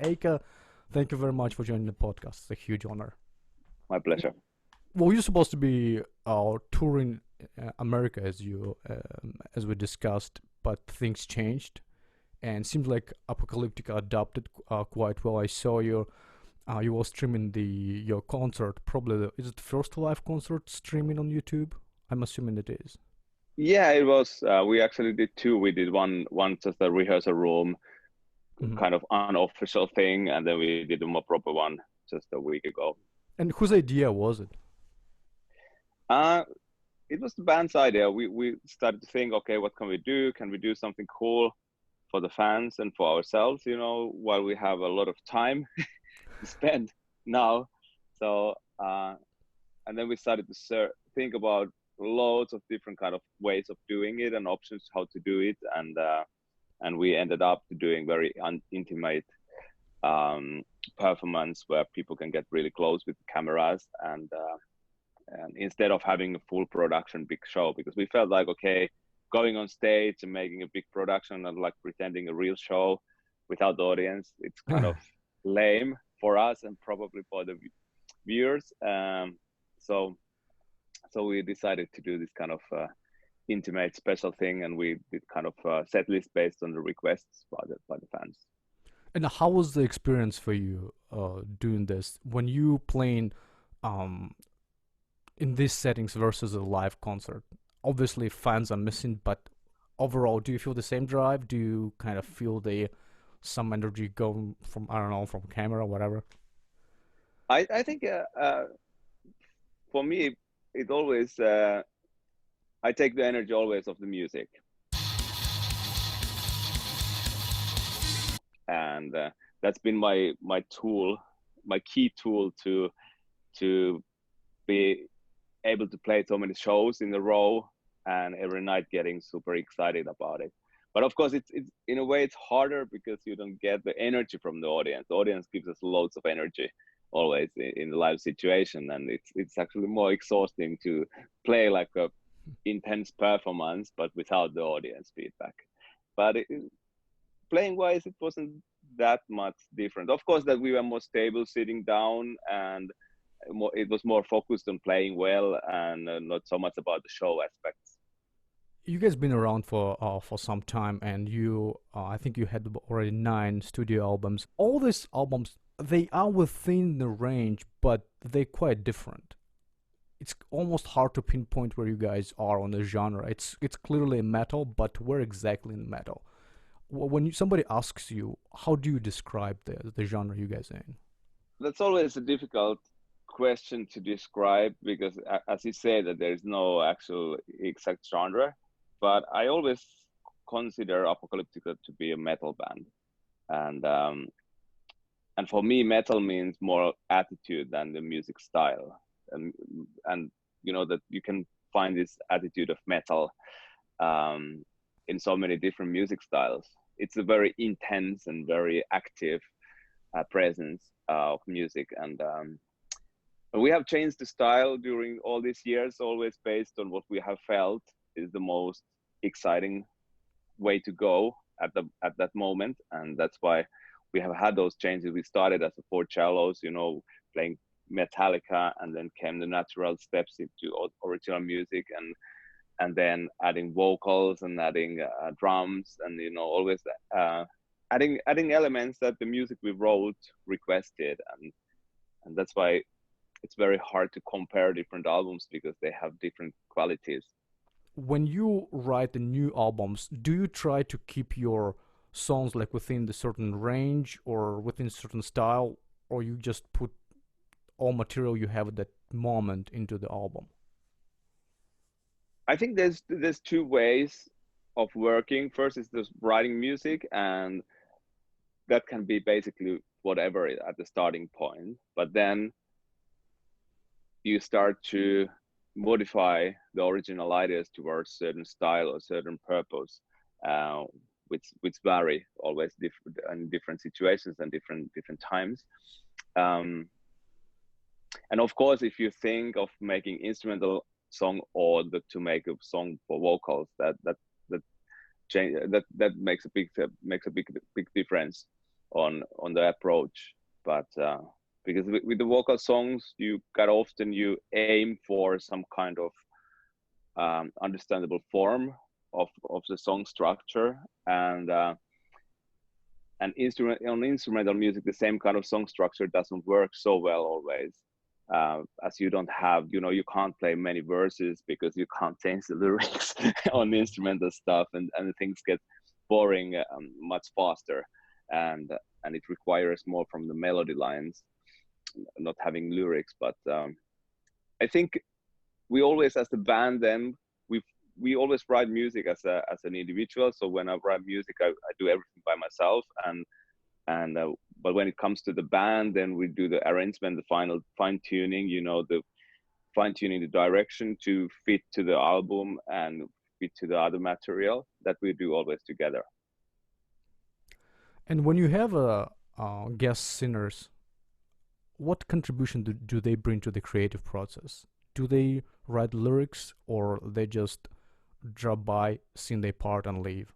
Eicca, thank you very much for joining the podcast. It's a huge honor. My pleasure. Well, you're supposed to be touring America as we discussed, but things changed, and seems like Apocalyptica adapted quite well. I saw you were streaming your concert. Probably is it the first live concert streaming on YouTube? I'm assuming it is. Yeah, it was. We actually did two. We did one just a rehearsal room, Mhm. kind of unofficial thing, and then we did a more proper one just a week ago. And whose idea was it? Uh, it was the band's idea. We started to think, okay, what can we do? Can we do something cool for the fans and for ourselves? While we have a lot of time to spend now. So, and then we started to think about loads of different kind of ways of doing it and options how to do it, and we ended up doing very intimate performance where people can get really close with the cameras, and instead of having a full production big show, because we felt like, okay, going on stage and making a big production and like pretending a real show without the audience, it's kind of lame for us and probably for the viewers. So we decided to do this kind of intimate special thing, and we did kind of set list based on the requests by the fans. And how was the experience for you doing this when you playing um, in these settings versus a live concert? Obviously, fans are missing, but overall, do you feel the same drive? Do you kind of feel some energy going from, I don't know, from camera, whatever? I think for me it always I take the energy always of the music, and that's been my tool, my key tool to be able to play so many shows in a row and every night getting super excited about it. But of course, it's in a way it's harder because you don't get the energy from the audience. The audience gives us loads of energy always in the live situation, and it's actually more exhausting to play like a intense performance but without the audience feedback. But playing wise, it wasn't that much different. Of course, that we were more stable sitting down, and it was more focused on playing well and not so much about the show aspects. You guys been around for some time, and I think you had already 9 studio albums. All these albums, they are within the range, but they're quite different. It's almost hard to pinpoint where you guys are on the genre. It's clearly metal, but where exactly in metal? When somebody asks you, how do you describe the genre you guys are in? That's always a difficult question to describe because, as you say, that there is no actual exact genre. But I always consider Apocalyptica to be a metal band, and for me, metal means more attitude than the music style, and that you can find this attitude of metal in so many different music styles. It's a very intense and very active presence of music, and we have changed the style during all these years, always based on what we have felt is the most exciting way to go at that moment, and that's why we have had those changes. We started as a 4 cellos, playing Metallica, and then came the natural steps into original music, and then adding vocals and adding drums, and always adding elements that the music we wrote requested, and that's why it's very hard to compare different albums because they have different qualities. When you write the new albums, do you try to keep your songs like within the certain range or within certain style, or you just put all material you have at that moment into the album? I think there's 2 ways of working. First is just writing music, and that can be basically whatever at the starting point, but then you start to modify the original ideas towards certain style or certain purpose, uh, which vary always in different situations and different times. Um, and of course, if you think of making instrumental song or to make a song for vocals, that change that makes a big difference. on the approach. But because with the vocal songs, you aim for some kind of understandable form of the song structure, and instrumental music, the same kind of song structure doesn't work so well always, as you don't have, you can't play many verses because you can't change the lyrics on the instrumental stuff, and things get boring much faster, and it requires more from the melody lines, not having lyrics. But I think we always, as the band, then we always write music as an individual. So when I write music, I do everything by myself, and but when it comes to the band, then we do the arrangement, the final fine tuning, the fine tuning the direction to fit to the album and fit to the other material, that we do always together. And when you have guest singers, what contribution do they bring to the creative process? Do they write lyrics, or they just drop by, sing their part, and leave?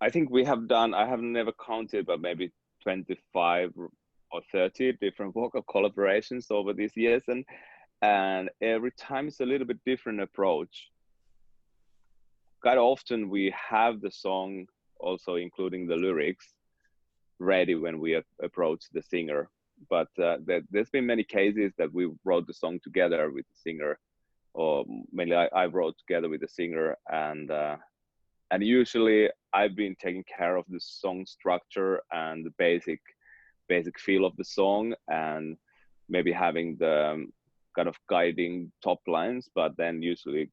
I think I have never counted, but maybe 25 or 30 different vocal collaborations over these years, and every time it's a little bit different approach. Quite often we have the song also including the lyrics ready when we approach the singer, but there's been many cases that we wrote the song together with the singer, or mainly I wrote together with the singer, and usually I've been taking care of the song structure and the basic feel of the song, and maybe having the kind of guiding top lines, but then usually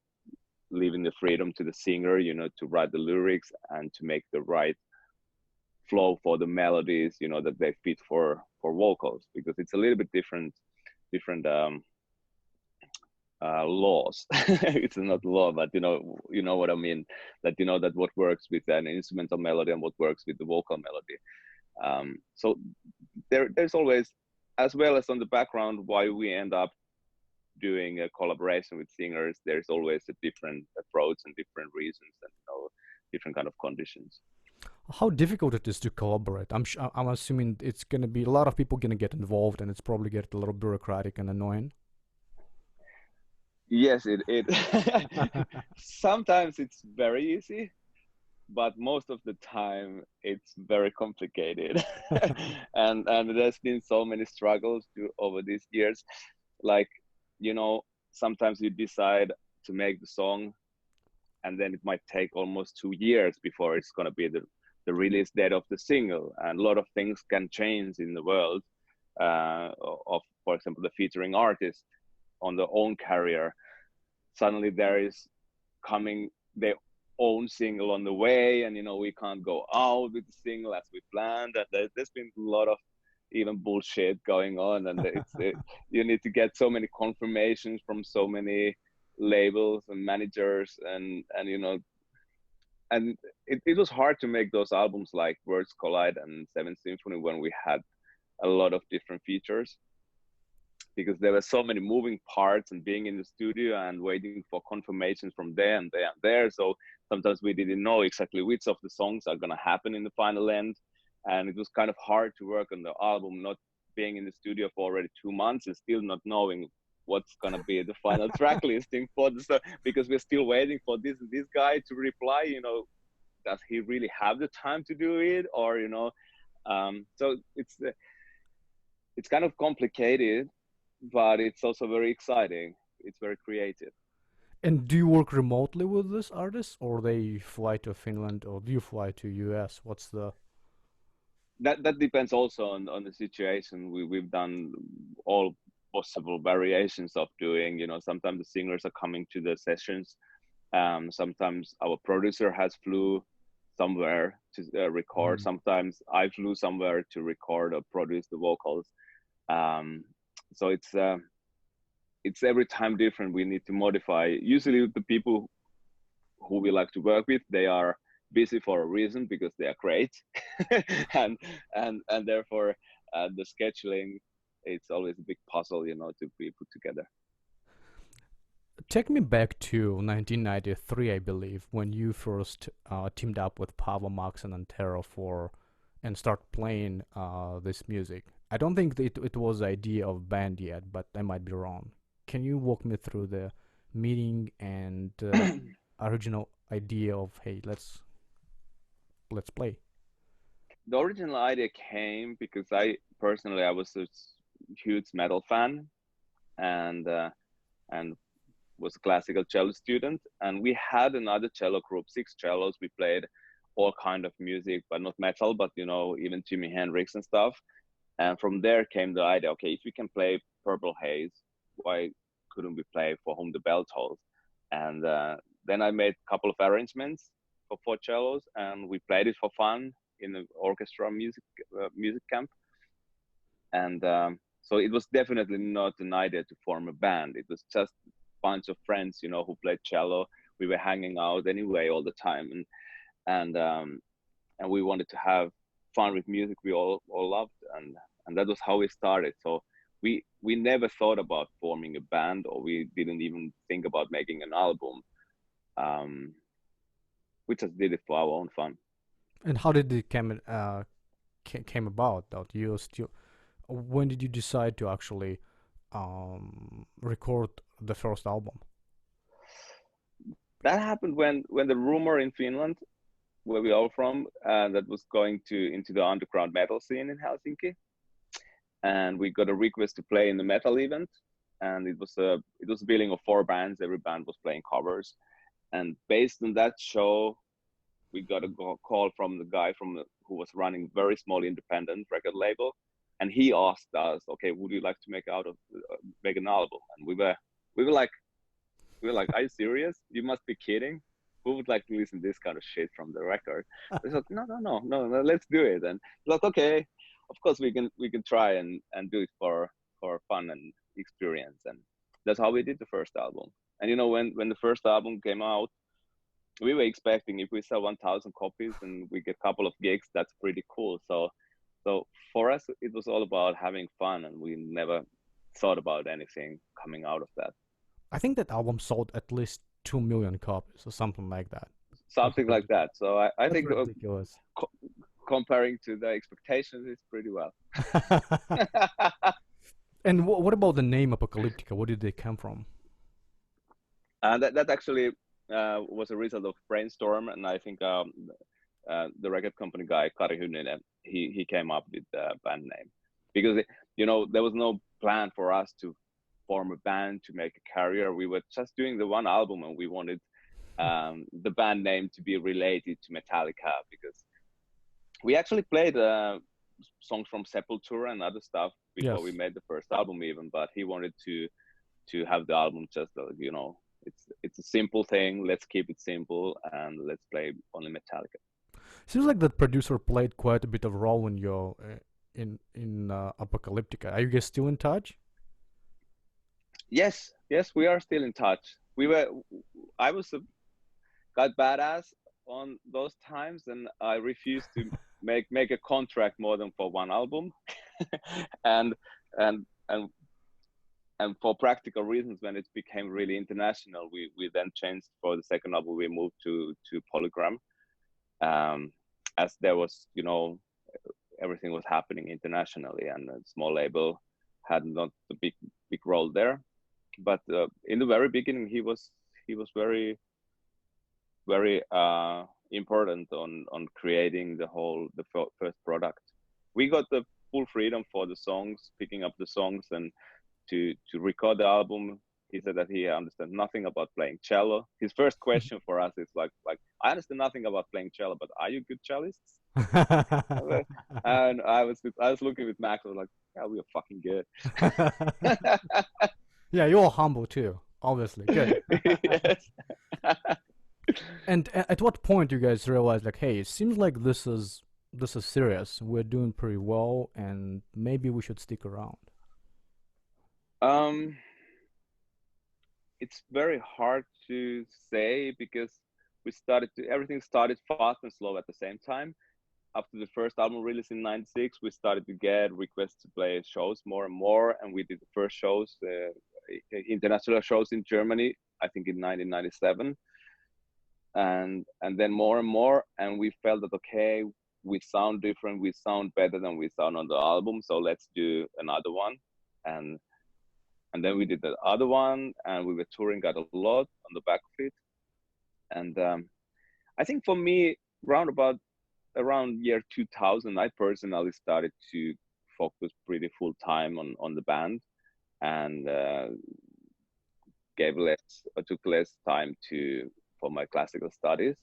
leaving the freedom to the singer, to write the lyrics and to make the right flow for the melodies, that they fit for vocals, because it's a little bit different laws. It's not law, but you know what I mean, that that what works with an instrumental melody and what works with the vocal melody. So there's always, as well as on the background, why we end up doing a collaboration with singers, there's always a different approach and different reasons, and different kind of conditions. How difficult it is to collaborate? I'm assuming it's gonna be a lot of people gonna get involved, and it's probably get a little bureaucratic and annoying. Yes, it sometimes it's very easy, but most of the time it's very complicated. And there's been so many struggles over these years. Like, sometimes you decide to make the song, and then it might take almost 2 years before it's going to be the release date of the single, and a lot of things can change in the world of, for example, the featuring artist on their own career. Suddenly there is coming their own single on the way, and we can't go out with the single as we planned, and there's been a lot of even bullshit going on, and you need to get so many confirmations from so many labels and managers, and it was hard to make those albums like Worlds Collide and Seventh Symphony when we had a lot of different features, because there were so many moving parts, and being in the studio and waiting for confirmations from there and there and there. So sometimes we didn't know exactly which of the songs are going to happen in the final end. And it was kind of hard to work on the album, not being in the studio for already 2 months and still not knowing what's going to be the final track listing for the song, because we're still waiting for this guy to reply, does he really have the time to do it, or, so it's kind of complicated, but it's also very exciting. It's very creative. And do you work remotely with this artist, or they fly to Finland, or do you fly to US? What's the... That depends also on the situation. We've done all possible variations of doing, sometimes the singers are coming to the sessions. Sometimes our producer has flew somewhere to record. Sometimes I flew somewhere to record or produce the vocals. So it's every time different. We need to modify. Usually the people who we like to work with, they are busy for a reason, because they are great. and therefore the scheduling, it's always a big puzzle, to be put together. Take me back to 1993, I believe, when you first teamed up with Paavo Maksanen and Tero for and start playing this music? I don't think it was the idea of band yet, but I might be wrong. Can you walk me through the meeting and original idea of, hey, let's play? The original idea came because I was a huge metal fan, and and was a classical cello student, and we had another cello group, 6 cellos. We played all kind of music, but not metal, but even Jimi Hendrix and stuff. And from there came the idea, okay, if we can play Purple Haze, why couldn't we play For Whom the Bell Tolls? And then I made a couple of arrangements for 4 cellos, and we played it for fun in the orchestra music camp. And so it was definitely not an idea to form a band. It was just a bunch of friends, who played cello. We were hanging out anyway all the time, and we wanted to have fun with music we all loved, and that was how we started. So we never thought about forming a band, or we didn't even think about making an album. We just did it for our own fun. And how did it came about? That you still, when did you decide to actually record the first album? That happened when the rumor in Finland, where we all from, that was going into the underground metal scene in Helsinki, and we got a request to play in the metal event, and it was a billing of 4 bands. Every band was playing covers, and based on that show, we got a call from the guy who was running very small independent record label, and he asked us, okay, would you like to make an album? And we were like, are you serious? You must be kidding. Who would like to listen to this kind of shit from the record? We thought, no, let's do it. And like, okay, of course we can try and do it for fun and experience. And that's how we did the first album. And when the first album came out, we were expecting, if we sell 1,000 copies and we get a couple of gigs, that's pretty cool. So for us, it was all about having fun, and we never thought about anything coming out of that. I think that album sold at least 2 million copies or something like that. Something like that. So I That's think ridiculous. comparing to the expectations, it's pretty well. And what about the name Apocalyptica? Where did they come from? That actually was a result of brainstorm, and I think the record company guy Kari Hynninen, he came up with the band name, because there was no plan for us to form a band to make a career. We were just doing the one album, and we wanted the band name to be related to Metallica, because we actually played songs from Sepultura and other stuff before we made the first album even, but he wanted to have the album just it's a simple thing. Let's keep it simple, and let's play only Metallica. Seems like that producer played quite a bit of role in your in Apocalyptica. Are you guys still in touch? Yes, we are still in touch. I was got badass on those times, and I refused to make a contract more than for one album, and for practical reasons, when it became really international, we then changed. For the second album, we moved to Polygram, as there was everything was happening internationally, and a small label had not a big role there. But in the very beginning, he was very important on creating the first product. We got the full freedom for the songs, picking up the songs, and to record the album. He said that he understands nothing about playing cello. His first question for us is like I understand nothing about playing cello, but are you good cellists? And I was looking with Max. I was like, yeah, we are fucking good. Yeah, you're humble too, obviously. Good. Yes. And at what point you guys realize, like, hey, it seems like this is serious. We're doing pretty well, and maybe we should stick around. It's very hard to say, because everything started fast and slow at the same time. After the first album release in '96, we started to get requests to play shows more and more, and we did the first shows, international shows in Germany, I think in 1997, and then more and more, and we felt that, okay, we sound different, we sound better than we sound on the album, so let's do another one. And then we did the other one, and we were touring quite a lot on the back of it. And I think for me, around year 2000, I personally started to focus pretty full time on the band, and took less time for my classical studies.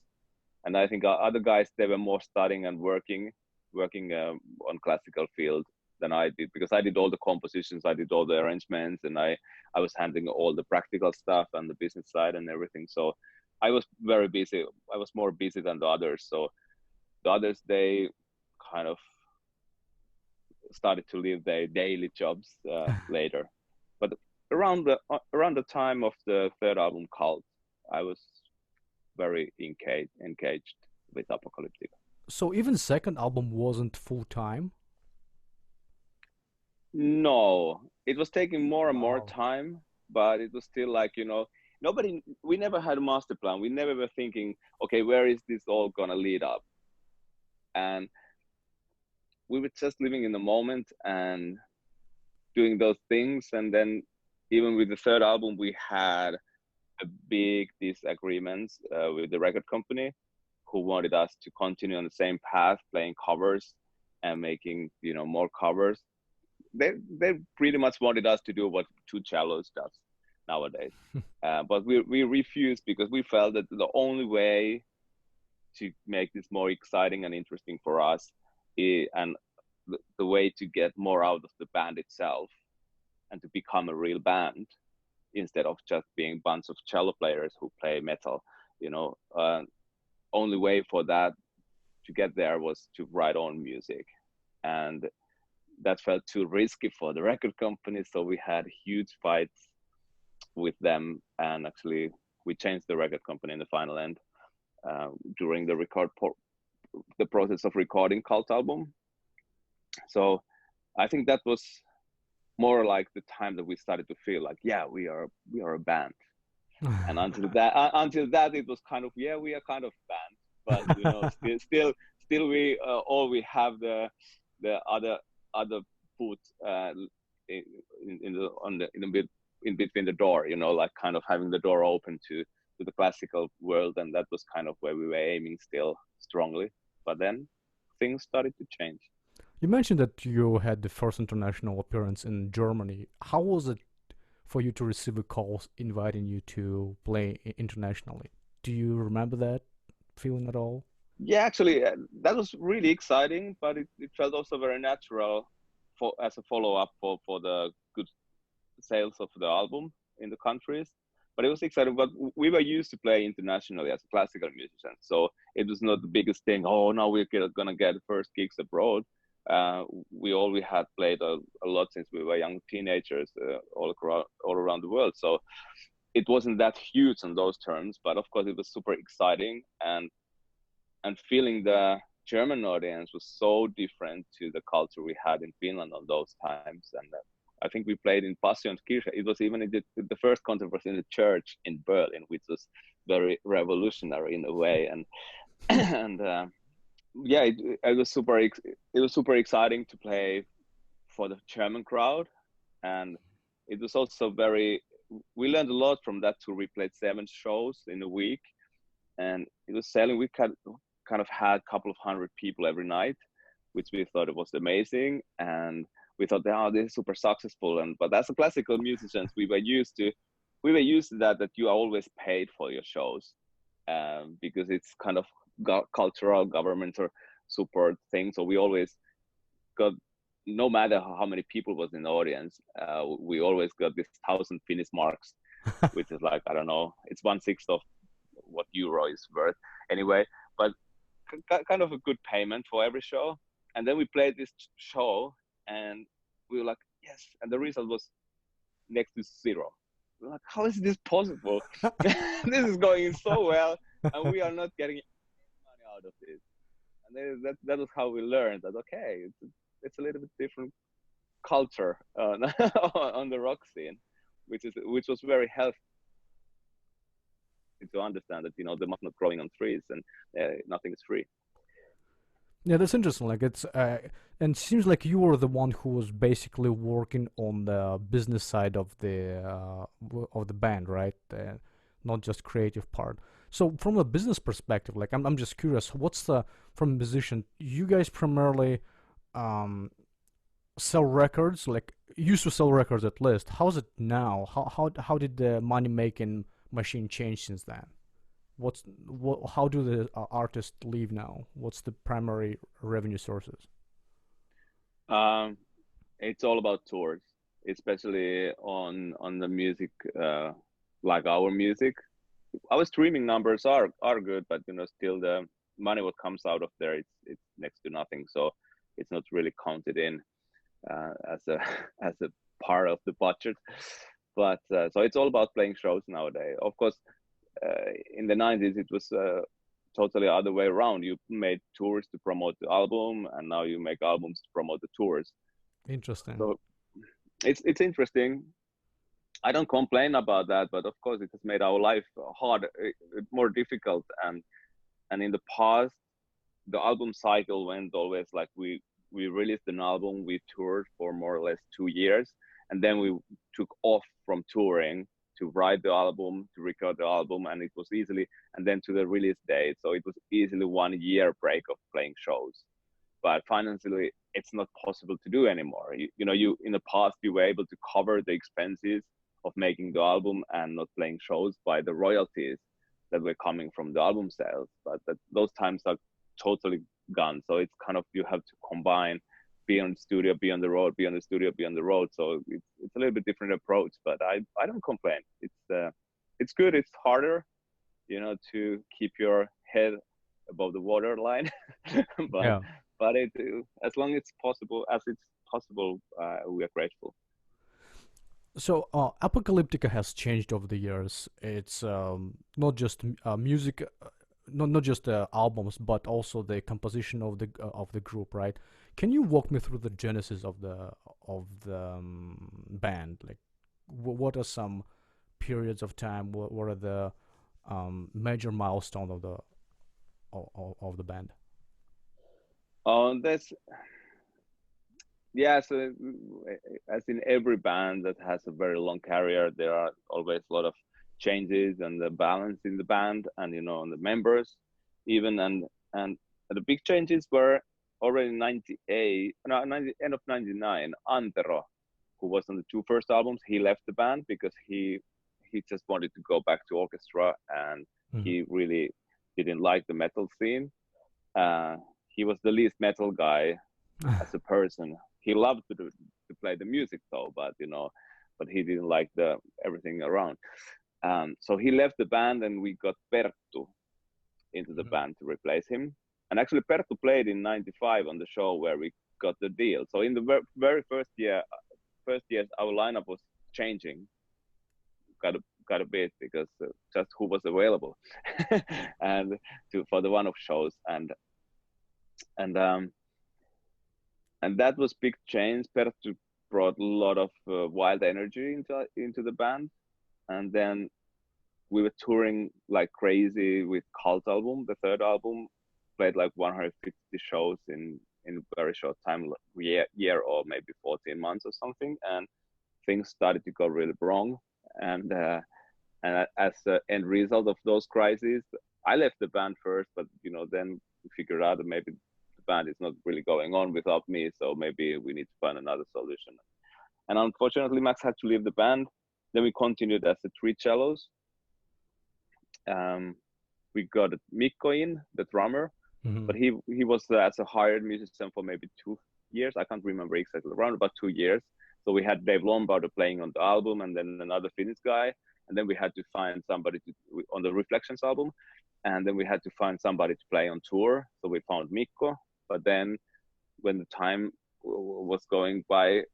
And I think other guys, they were more studying and working on classical field than I did, because I did all the compositions, I did all the arrangements, and I was handling all the practical stuff and the business side and everything. So I was very busy. I was more busy than the others. So the others, they kind of started to live their daily jobs later. But around the time of the third album, Cult, I was very engaged with Apocalyptica. So even second album wasn't full time? No, it was taking more and more Wow. time, but it was still like, we never had a master plan. We never were thinking, okay, where is this all gonna lead up? And we were just living in the moment and doing those things. And then even with the third album, we had a big disagreements with the record company, who wanted us to continue on the same path, playing covers and making, more covers. They pretty much wanted us to do what Two Cellos does nowadays. But we refused, because we felt that the only way to make this more exciting and interesting for us, and the way to get more out of the band itself and to become a real band, instead of just being a bunch of cello players who play metal, only way for that to get there was to write own music. And that felt too risky for the record company. So we had huge fights with them. And actually, we changed the record company in the final end during the process of recording Cult album. So I think that was more like the time that we started to feel like, yeah, we are a band. And until that, it was kind of, yeah, we are kind of band, but still we all we have the other foot in between the door, like kind of having the door open to the classical world, and that was kind of where we were aiming still strongly. But then things started to change. You mentioned that you had the first international appearance in Germany. How was it for you to receive a call inviting you to play internationally? Do you remember that feeling at all? Yeah, actually, that was really exciting, but it felt also very natural as a follow-up for the good sales of the album in the countries. But it was exciting. But we were used to play internationally as a classical musician, so it was not the biggest thing. Oh, now we're gonna get first gigs abroad. We already had played a lot since we were young teenagers all around the world. So it wasn't that huge on those terms, but of course it was super exciting, and feeling the German audience was so different to the culture we had in Finland on those times. And I think we played in Passionskirche. It was even the first concert was in a church in Berlin, which was very revolutionary in a way. And and yeah, it was super exciting to play for the German crowd, and it was also we learned a lot from that tour. We played 7 shows in a week, and it was selling. We kind of had a couple of hundred people every night, which we thought it was amazing, and we thought, oh, this is super successful. But as a classical musicians, we were used to that you are always paid for your shows, because it's kind of cultural government or support thing. So we always got, no matter how many people was in the audience, we always got this 1,000 Finnish marks, which is like, I don't know, it's 1/6 of what euro is worth anyway, but kind of a good payment for every show. And then we played this show, and we were like, yes, and the result was next to 0. We're like, how is this possible? This is going so well, and we are not getting money out of this. And then that was how we learned that, okay, it's a little bit different culture on the rock scene, which was very healthy to understand that, the money's not growing on trees, and nothing is free. Yeah, that's interesting. Like it's and seems like you were the one who was basically working on the business side of the band, right? Not just creative part. So from a business perspective, like I'm just curious, what's the from a musician? You guys primarily um sell records, like used to sell records at least. How's it now? How did the money making machine change since then? How do the artists live now? What's the primary revenue sources? Um, it's all about tours, especially on the music, like our music. Our streaming numbers are good, but still the money what comes out of there, it's next to nothing. So it's not really counted in as a as a part of the budget. But so it's all about playing shows nowadays. Of course, in the 90s it was totally other way around. You made tours to promote the album, and now you make albums to promote the tours. Interesting. So it's interesting. I don't complain about that, but of course it has made our life hard, more difficult. And in the past, the album cycle went always like we released an album, we toured for more or less 2 years, and then we took off from touring to write the album, to record the album, and it was easily, and then to the release date. So it was easily 1 year break of playing shows. But financially, it's not possible to do anymore. You in the past you were able to cover the expenses of making the album and not playing shows by the royalties that were coming from the album sales. But those times are totally gone. So it's kind of you have to combine be on the studio, be on the road, be on the studio, be on the road. So it's a little bit different approach, but I don't complain. It's good. It's harder, to keep your head above the water line, but Yeah. it as long as it's possible, we are grateful. So Apocalyptica has changed over the years. It's not just music, not just albums, but also the composition of the group, right? Can you walk me through the genesis of the band? Like, what are some periods of time? What are the major milestones of the band? That's Yeah. So as in every band that has a very long career, there are always a lot of changes and the balance in the band, and on the members even. And the big changes were already in 98, no, 90, end of 99. Antero, who was on the two first albums, he left the band because he just wanted to go back to orchestra, and Hmm. he really didn't like the metal scene. uh, he was the least metal guy as a person. He loved to play the music though, but he didn't like the everything around. So he left the band, and we got Perttu into the Mhm. band to replace him. And actually, Perttu played in '95 on the show where we got the deal. So in the very first years, our lineup was changing got a bit because just who was available, and for the one-off shows, and that was big change. Perttu brought a lot of wild energy into the band, and then we were touring like crazy with Cult album, the third album, played like 150 shows in a very short time, year or maybe 14 months or something, and things started to go really wrong, and as an end result of those crises, I left the band first, but then we figured out that maybe the band is not really going on without me, so maybe we need to find another solution. And unfortunately, Max had to leave the band. Then we continued as the three cellos. Um, we got Mikko in, the drummer, but Mhm. he was as a hired musician for maybe 2 years. I can't remember exactly, around about 2 years. So we had Dave Lombardo playing on the album, and then another Finnish guy, and then we had to find somebody on the Reflections album, and then we had to find somebody to play on tour. So we found Mikko, but then when the time was going by,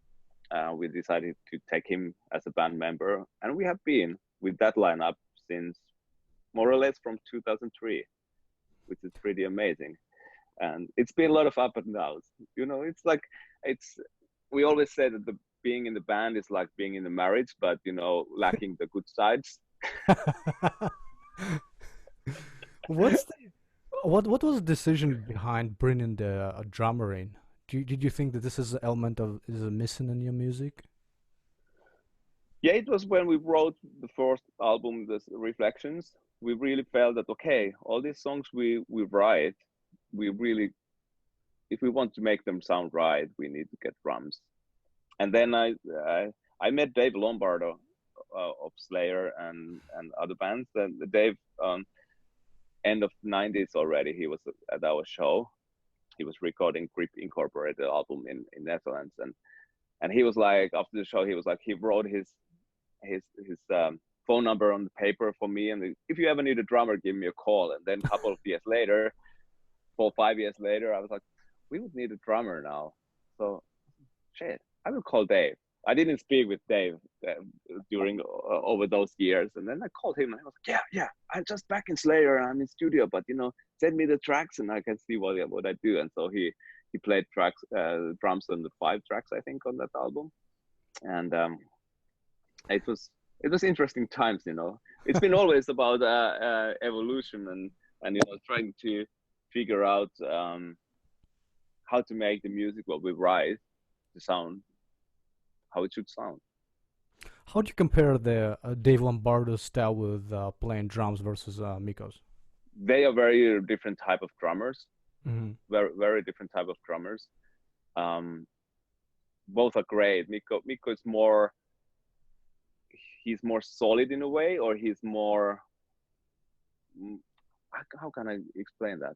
we decided to take him as a band member, and we have been with that lineup since more or less from 2003, which is pretty amazing. And it's been a lot of up and downs. It's like it's we always say that the being in the band is like being in the marriage, but lacking the good sides. What's the What was the decision behind bringing the drummer in? Did you think that this is an element of is missing in your music? Yeah, it was when we wrote the first album, the Reflections. We really felt that okay, all these songs we write, we really, if we want to make them sound right, we need to get drums. And then I met Dave Lombardo of Slayer and other bands. And Dave, end of '90s already, he was at our show. He was recording Grip Incorporated album in Netherlands, and he was like, after the show, he was like, he wrote his phone number on the paper for me, and if you ever need a drummer, give me a call. And then a couple of years later, 4 or 5 years later, I was like, we would need a drummer now. So shit, I will call Dave. I didn't speak with Dave during over those years, and then I called him, and I was like, yeah, I'm just back in Slayer, I'm in studio, but send me the tracks, and I can see what I do. And so he played drums on the 5 tracks, I think, on that album, and it was interesting times. It's been always about evolution and trying to figure out how to make the music what we write to sound how it should sound. How do you compare the Dave Lombardo style with playing drums versus Mikko's? They are very different type of drummers. Mm-hmm. Very different type of drummers. Both are great. Mikko is more. He's more solid in a way, or he's more. How can I explain that?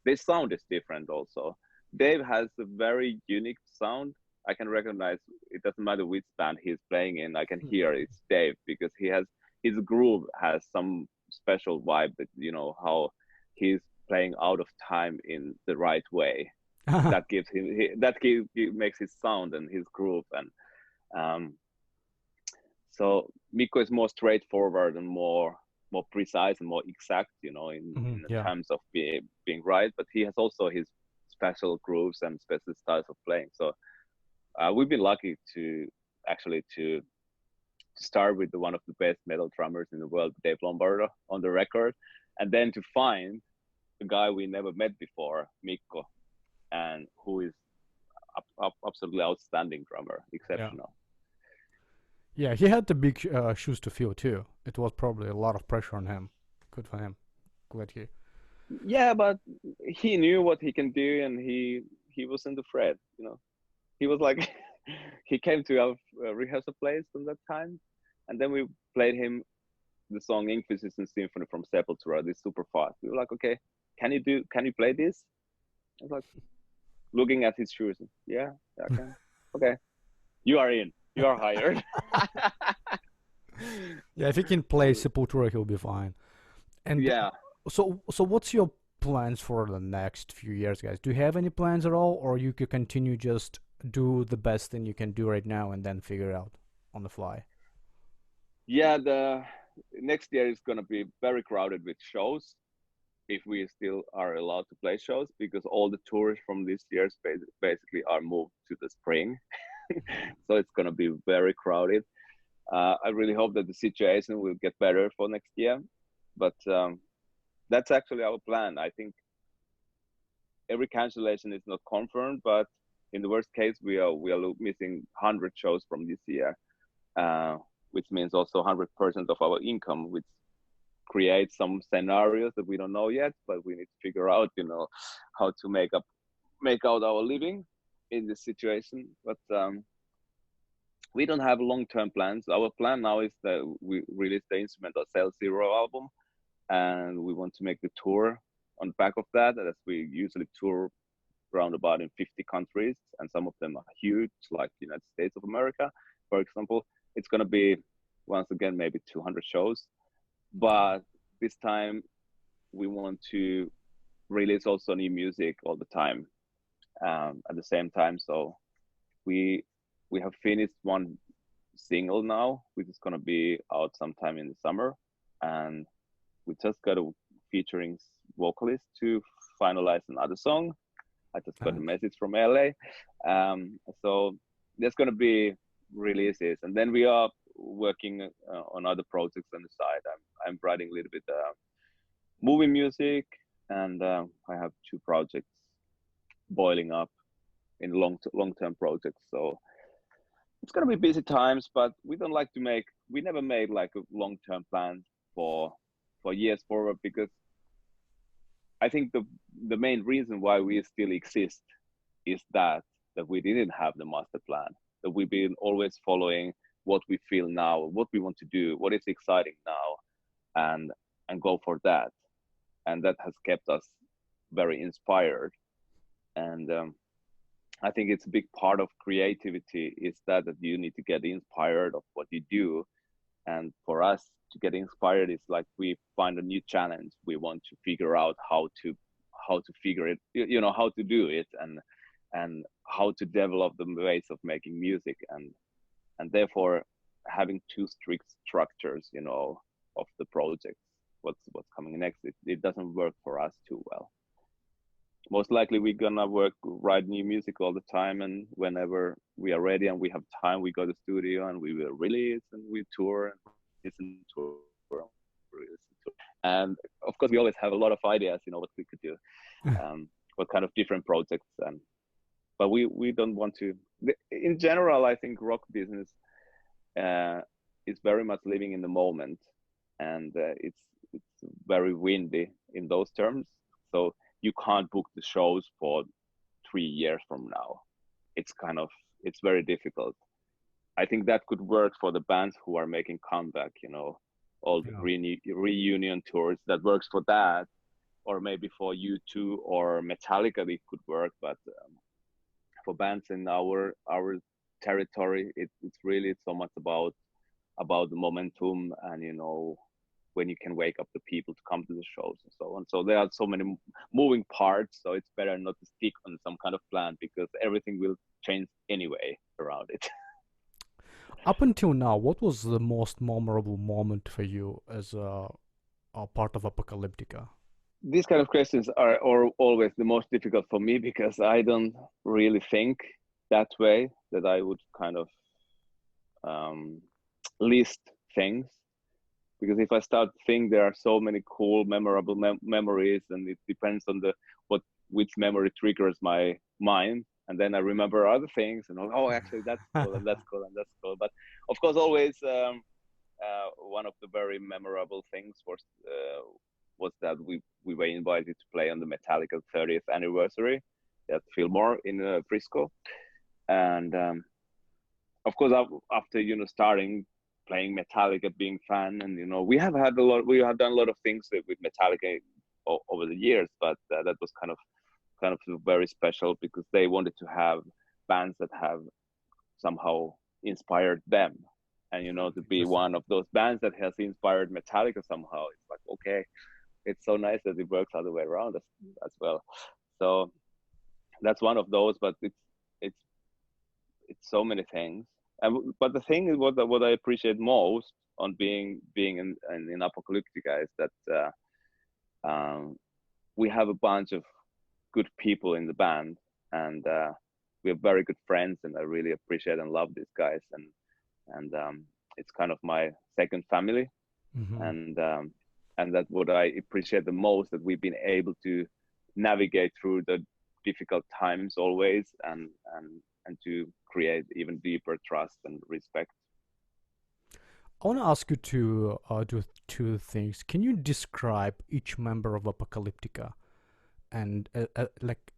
Their sound is different also. Dave has a very unique sound. I can recognize, it doesn't matter which band he's playing in, I can hear it's Dave, because his groove has some special vibe that, how he's playing out of time in the right way. That makes his sound and his groove. And so Mikko is more straightforward and more precise and more exact, in Yeah. terms of being right. But he has also his special grooves and special styles of playing. So we've been lucky to start with one of the best metal drummers in the world, Dave Lombardo, on the record, and then to find a guy we never met before, Mikko, and who is absolutely outstanding drummer, exceptional. Yeah, he had the big shoes to fill too. It was probably a lot of pressure on him. Good for him. Glad he. Yeah, but he knew what he can do, and he wasn't afraid. He was like, he came to our rehearsal place from that time, and then we played him the song Inquisition Symphony from Sepultura. This super fast. We were like, okay, can you play this? I was like, looking at his shoes. Yeah, I can. Okay, you are in. You are hired. Yeah, if he can play Sepultura, he'll be fine. And yeah. So what's your plans for the next few years, guys? Do you have any plans at all, or you could continue just do the best thing you can do right now and then figure it out on the fly? Yeah, the next year is going to be very crowded with shows, if we still are allowed to play shows, because all the tours from this year basically are moved to the spring. So it's going to be very crowded. I really hope that the situation will get better for next year, but that's actually our plan. I think every cancellation is not confirmed, but in the worst case, we are missing 100 shows from this year, which means also 100% of our income, which creates some scenarios that we don't know yet, but we need to figure out, how to make out our living in this situation. But we don't have long-term plans. Our plan now is that we release the instrumental Cell Zero album, and we want to make the tour on the back of that, as we usually tour around about in 50 countries, and some of them are huge, like the United States of America, for example. It's going to be, once again, maybe 200 shows. But this time, we want to release also new music all the time at the same time. So we have finished one single now, which is going to be out sometime in the summer. And we just got a featuring vocalist to finalize another song. I just got a message from LA. So there's going to be releases. And then we are working on other projects on the side. I'm writing a little bit movie music, and I have two projects boiling up in long-term projects. So it's gonna be busy times, but we don't like to make. We never made like a long-term plan for years forward, because I think the main reason why we still exist is that we didn't have the master plan. That we've been always following what we feel now, what we want to do, what is exciting now, and go for that. And that has kept us very inspired. And I think it's a big part of creativity is that you need to get inspired of what you do. And for us to get inspired, it's like we find a new challenge. We want to figure out how to figure it, how to do it, and how to develop the ways of making music, and therefore having two strict structures, of the project, what's coming next, it doesn't work for us too well. Most likely we're gonna write new music all the time, and whenever we are ready and we have time, we go to the studio and we will release and we tour and listen to and of course we always have a lot of ideas, what we could do, what kind of different projects, and but we don't want to. In general, I think rock business is very much living in the moment, and it's very windy in those terms. So you can't book the shows for 3 years from now. It's very difficult. I think that could work for the bands who are making comeback, all the reunion tours. That works for that, or maybe for U2 or Metallica it could work, but for bands in our territory, it's really so much about the momentum, and when you can wake up the people to come to the shows and so on. So there are so many moving parts, so it's better not to stick on some kind of plan, because everything will change anyway around it. Up until now, what was the most memorable moment for you as a part of Apocalyptica? These kind of questions are always the most difficult for me, because I don't really think that way, that I would kind of list things. Because if I start to think, there are so many cool, memorable memories, and it depends on which memory triggers my mind, and then I remember other things, and actually that's cool, and that's cool, and that's cool. But of course, always one of the very memorable things was that we were invited to play on the Metallica 30th anniversary at Fillmore in Frisco, and of course after starting playing Metallica, being fan, and we have done a lot of things with Metallica over the years, but that was kind of very special, because they wanted to have bands that have somehow inspired them, and to be one of those bands that has inspired Metallica somehow. It's like, okay, it's so nice that it works other way around as well. So that's one of those, but it's so many things. But the thing is, what I appreciate most on being in Apocalyptica is that we have a bunch of good people in the band, and we are very good friends, and I really appreciate and love these guys, and it's kind of my second family, and that's what I appreciate the most, that we've been able to navigate through the difficult times always, and to create even deeper trust and respect. I want to ask you to do two things. Can you describe each member of Apocalyptica, and like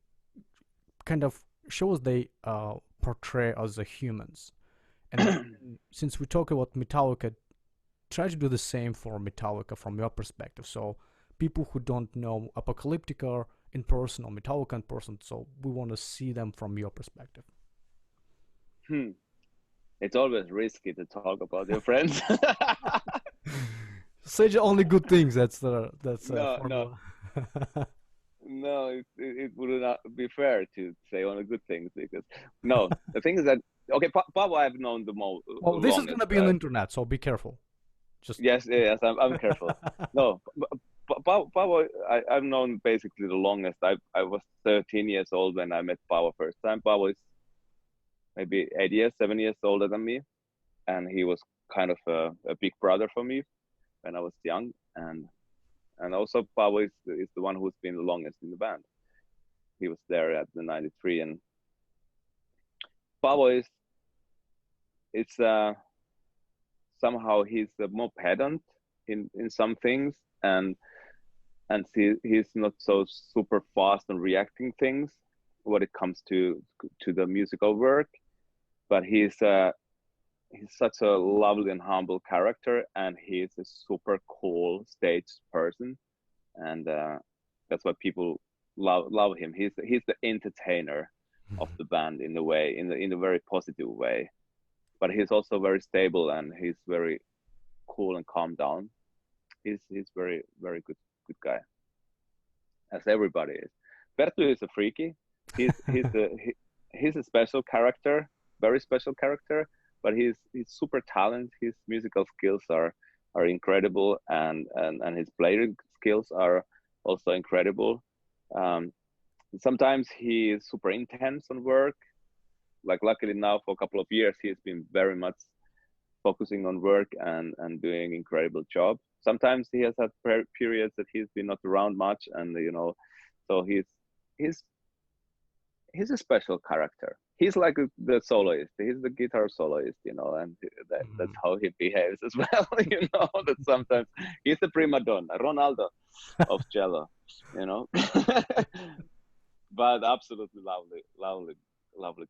kind of shows they portray as the humans? And since we talk about Metallica, try to do the same for Metallica from your perspective. So people who don't know Apocalyptica in person or Metallica in person, so we want to see them from your perspective. It's always risky to talk about your friends. Say only good things. That's no, formula. No, it would not be fair to say only good things, because no, the thing is that Paavo I've known the most. Well, this is gonna be on the internet, so be careful. Yes, I'm careful. No, Paavo I've known basically the longest. I was 13 years old when I met Paavo first time. Paavo is maybe 7 years older than me, and he was kind of a big brother for me when I was young, and And also Paavo is the one who's been the longest in the band. He was there at the 93, and Paavo is it's somehow he's more pedant in some things, and he's not so super fast on reacting things when it comes to the musical work, but he's such a lovely and humble character, and he's a super cool stage person, and that's why people love him. He's the entertainer of the band in a way, in a very positive way, but he's also very stable, and he's very cool and calm down. He's very good guy, as everybody is. Bertu is a freaky. He's a special character, very special character, but he's super talented. His musical skills are incredible, and his playing skills are also incredible. Sometimes he is super intense on work. Like luckily now for a couple of years, he's been very much focusing on work and doing incredible job. Sometimes he has had periods that he's been not around much, and so he's a special character. He's like the soloist. He's the guitar soloist, and that's how he behaves as well. That sometimes he's the prima donna, Ronaldo of cello, But absolutely lovely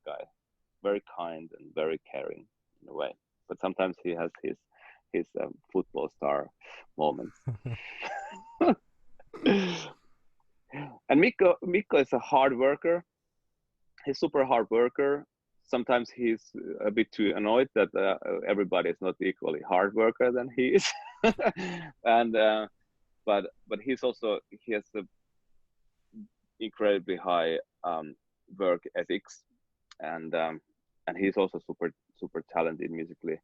guy, very kind and very caring in a way. But sometimes he has his football star moments. And Mikko is a hard worker. He's super hard worker. Sometimes he's a bit too annoyed that everybody is not equally hard worker than he is. And but he has a incredibly high work ethics, and he's also super talented musically.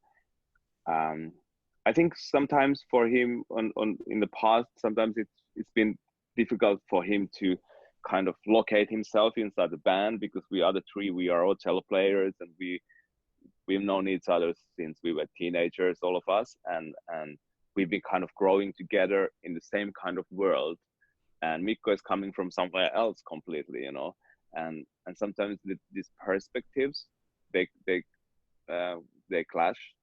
I think sometimes for him in the past, sometimes it's been difficult for him to kind of locate himself inside the band, because we are all cello players, and we've known each other since we were teenagers, all of us, and we've been kind of growing together in the same kind of world. And Mikko is coming from somewhere else completely, and sometimes these perspectives they clash.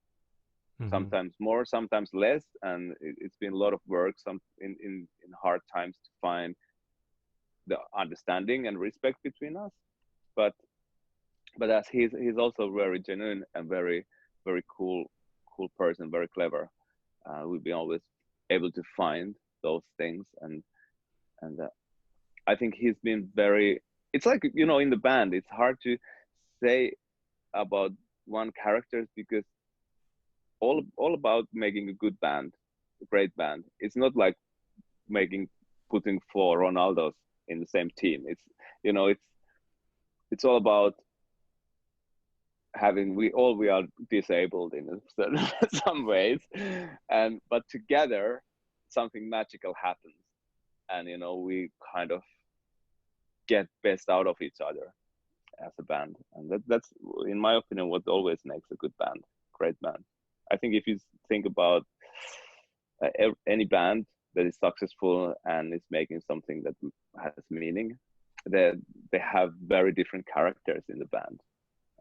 Mm-hmm. Sometimes more, sometimes less, and it's been a lot of work in hard times to find the understanding and respect between us. But as he's also very genuine and very cool person, very clever. We've been always able to find those things, and I think he's been very. It's like in the band, it's hard to say about one character, because all about making a good band, a great band. It's not like putting 4 Ronaldos in the same team. It's all about having we are disabled in some ways, but together something magical happens, and we kind of get best out of each other as a band, and that's in my opinion what always makes a good band, great band. I think if you think about any band that is successful and is making something that has meaning, they have very different characters in the band,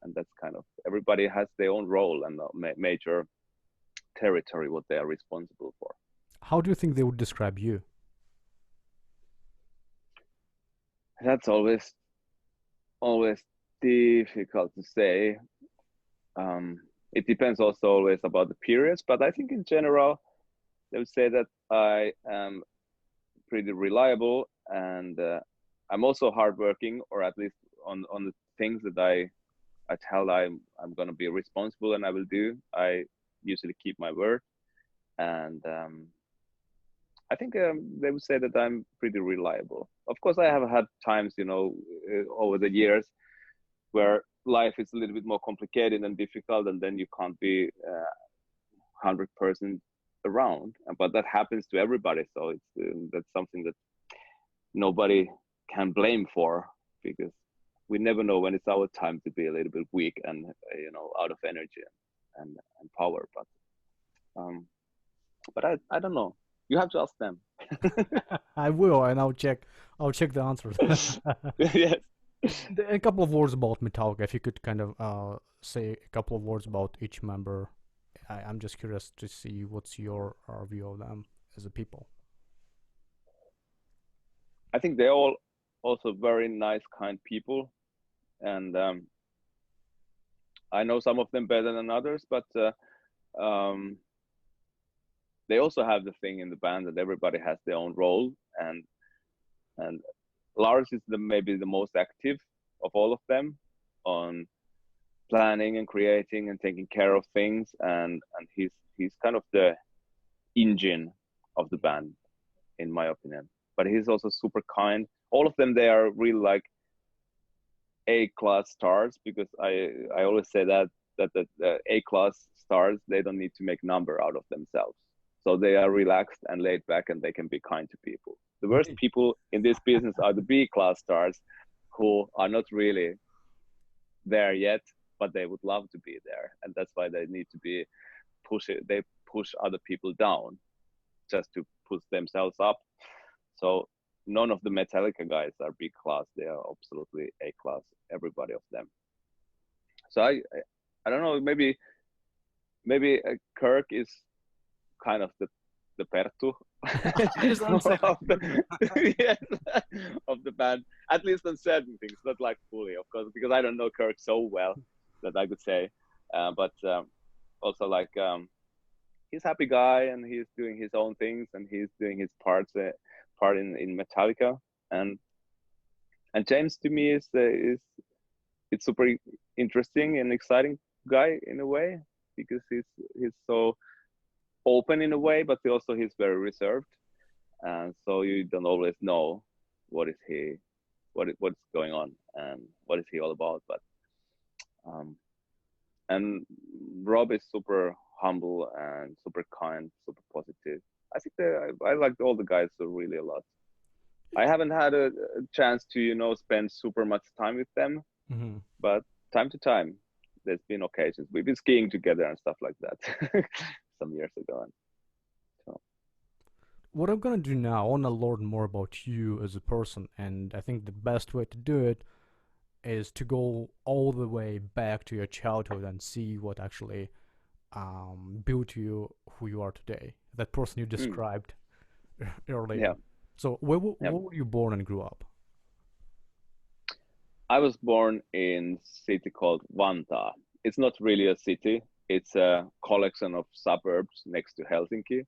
and that's kind of everybody has their own role and major territory what they are responsible for. How do you think they would describe you? That's always difficult to say. It depends also always about the periods, but I think in general, they would say that I am pretty reliable, and I'm also hardworking, or at least on the things that I tell I'm going to be responsible and I will do. I usually keep my word, and I think they would say that I'm pretty reliable. Of course, I have had times, over the years where life is a little bit more complicated and difficult, and then you can't be 100% around. But that happens to everybody, so that's something that nobody can blame for, because we never know when it's our time to be a little bit weak and out of energy and power. But I don't know. You have to ask them. I will, and I'll check the answers. Yes. A couple of words about Metallica, if you could kind of say a couple of words about each member. I'm just curious to see what's your view of them as a people. I think they're all also very nice, kind people, and I know some of them better than others, but um, they also have the thing in the band that everybody has their own role, and Lars is maybe the most active of all of them on planning and creating and taking care of things, and he's kind of the engine of the band, in my opinion. But he's also super kind. All of them, they are really like A-class stars, because I always say that the A-class stars, they don't need to make number out of themselves. So they are relaxed and laid back, and they can be kind to people. The worst people in this business are the B-class stars, who are not really there yet, but they would love to be there, and that's why they need to be they push other people down just to push themselves up. So none of the Metallica guys are B class; they are absolutely A class, everybody of them. So I don't know, maybe Kirk is kind of the Perttu of the, yes, of the band, at least on certain things, not like fully, of course, because I don't know Kirk so well that I could say, but also like he's a happy guy, and he's doing his own things, and he's doing his part in Metallica, and James to me is it's super interesting and exciting guy in a way, because he's so open in a way, but also he's very reserved, and so you don't always know what what's going on and what is he all about. But and Rob is super humble and super kind, super positive. I think I like all the guys really a lot. I haven't had a chance to spend super much time with them, but time to time there's been occasions we've been skiing together and stuff like that some years ago. And so What I'm gonna do now, I wanna learn more about you as a person, and I think the best way to do it is to go all the way back to your childhood and see what actually built you who you are today. That person you described earlier. yeah. So where were you born and grew up? I was born in a city called Vantaa. It's not really a city. It's a collection of suburbs next to Helsinki.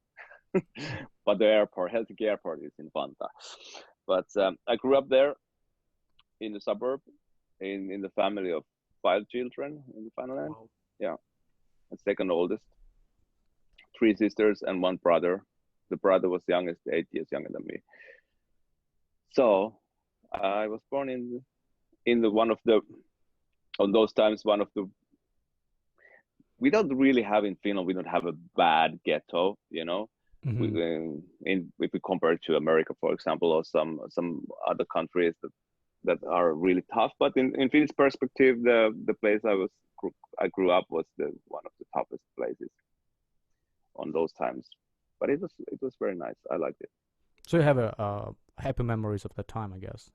But the Helsinki airport is in Vantaa. But I grew up there in the suburb, in the family of 5 children in the Finland. Wow. Yeah, the second oldest. 3 sisters and 1 brother. The brother was youngest, 8 years younger than me. So I was born in the one of the, on those times, one of the, we don't really have in Finland, we don't have a bad ghetto, if we compare it to America, for example, or some other countries that are really tough. But in Finnish perspective, the place I grew up was one of the toughest places on those times. But it was very nice. I liked it. So you have a happy memories of that time, I guess.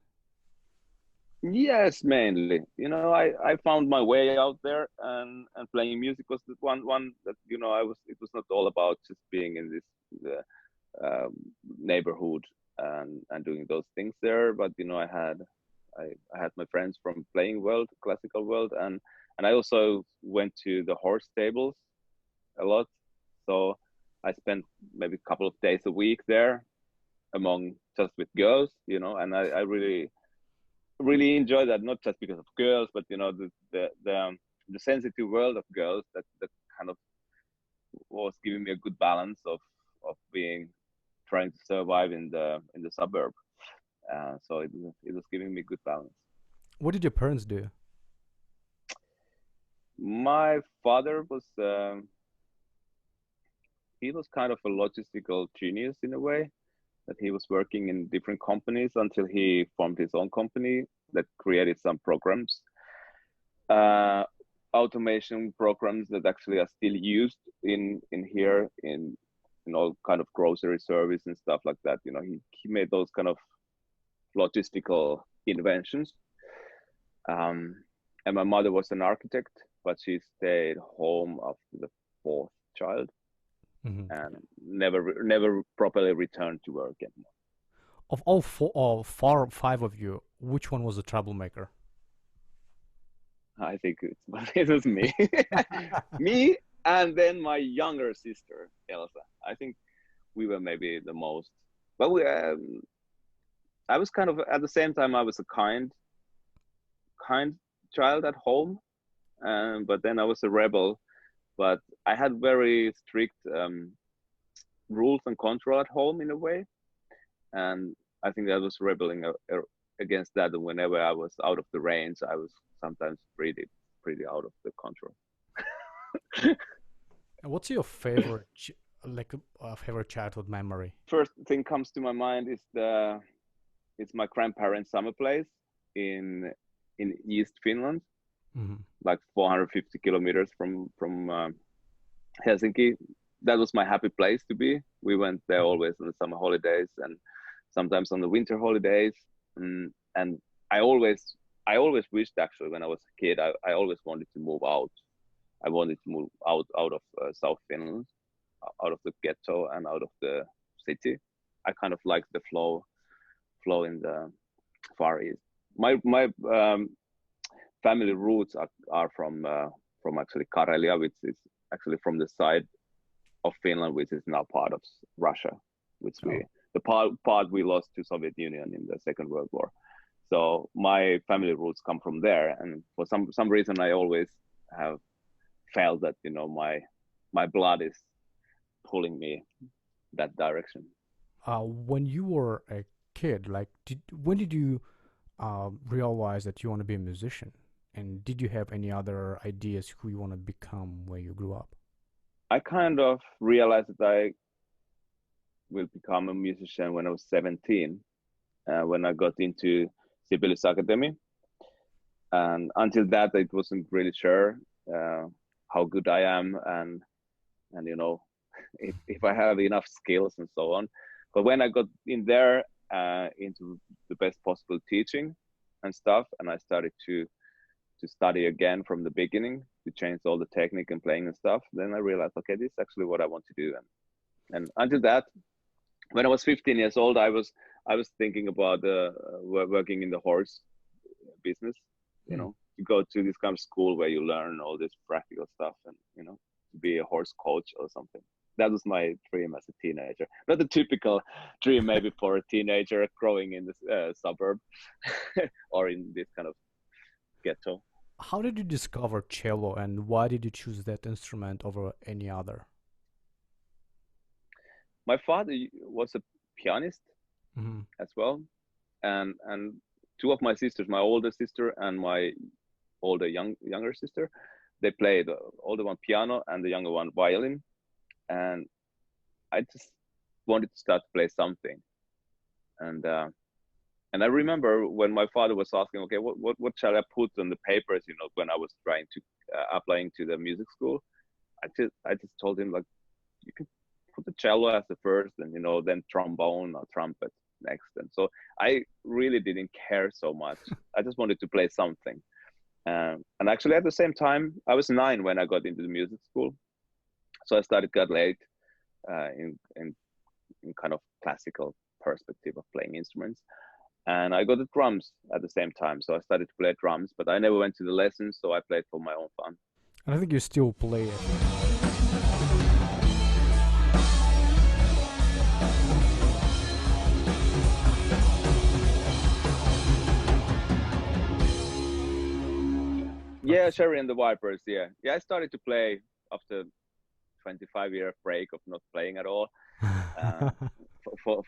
Yes, mainly. I found my way out there, and playing music was the one that it was not all about just being in this neighborhood and doing those things there, but I had my friends from playing world, classical world, and I also went to the horse stables a lot. So I spent maybe a couple of days a week there among just with girls, and I really enjoy that, not just because of girls, but the sensitive world of girls that kind of was giving me a good balance of being trying to survive in the suburb. So it was giving me good balance. What did your parents do? My father was he was kind of a logistical genius in a way, that he was working in different companies until he formed his own company that created some programs, automation programs that actually are still used in here in kind of grocery service and stuff like that. He made those kind of logistical inventions. And my mother was an architect, but she stayed home after the fourth child and never properly returned to work anymore. Of all five of you, which one was the troublemaker? I think it was me. Me, and then my younger sister, Elsa. I think we were maybe the most, but I was kind of, at the same time, I was a kind child at home, but then I was a rebel. But I had very strict rules and control at home in a way, and I think I was rebelling against that. And whenever I was out of the range, I was sometimes pretty out of the control. What's your favorite, favorite childhood memory? First thing comes to my mind is it's my grandparents' summer place in East Finland, like 450 kilometers from Helsinki. That was my happy place to be. We went there always on the summer holidays and sometimes on the winter holidays. And I always wished, actually, when I was a kid, I always wanted to move out. I wanted to move out of South Finland, out of the ghetto and out of the city. I kind of liked the flow in the Far East. My family roots are from actually Karelia, which is actually from the side of Finland, which is now part of Russia, which the part we lost to Soviet Union in the Second World War. So my family roots come from there, and for some reason I always have felt that my blood is pulling me that direction. When you were a kid, when did you realize that you want to be a musician? And did you have any other ideas who you want to become when you grew up? I kind of realized that I will become a musician when I was 17, when I got into Sibelius Academy. And until that, I wasn't really sure how good I am and if I have enough skills and so on. But when I got in there into the best possible teaching and stuff, and I started to study again from the beginning, to change all the technique and playing and stuff, then I realized, okay, this is actually what I want to do. And until that, when I was 15 years old, I was thinking about working in the horse business. You go to this kind of school where you learn all this practical stuff, and to be a horse coach or something. That was my dream as a teenager. Not the typical dream maybe for a teenager growing in this suburb or in this kind of ghetto. How did you discover cello, and why did you choose that instrument over any other? My father was a pianist as well, and two of my sisters, my older sister and my younger sister, they played, the older one piano and the younger one violin, and I just wanted to start to play something. And I remember when my father was asking, okay, what shall I put on the papers, when I was trying to applying to the music school, I just told him, like, you can put the cello as the first, and then trombone or trumpet next. And so I really didn't care so much. I just wanted to play something. And actually at the same time, I was 9 when I got into the music school. So I started quite late in kind of classical perspective of playing instruments. And I got the drums at the same time. So I started to play drums, but I never went to the lessons. So I played for my own fun. And I think you still play it. Yeah, Sherry and the Vipers. Yeah, I started to play after 25-year break of not playing at all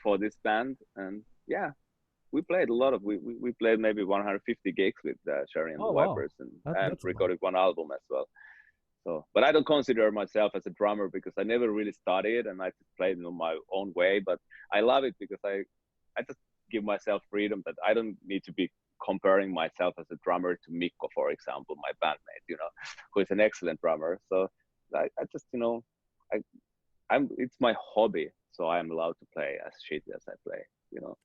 for this band, and yeah, we played a lot of we played maybe 150 gigs with Sherry and the Vipers, Wow. and recorded one album as well. So, but I don't consider myself as a drummer because I never really studied, and I just played in my own way. But I love it because I just give myself freedom that I don't need to be comparing myself as a drummer to Mikko, for example, my bandmate, who is an excellent drummer. So I just, it's my hobby, so I'm allowed to play as shitty as I play, you know.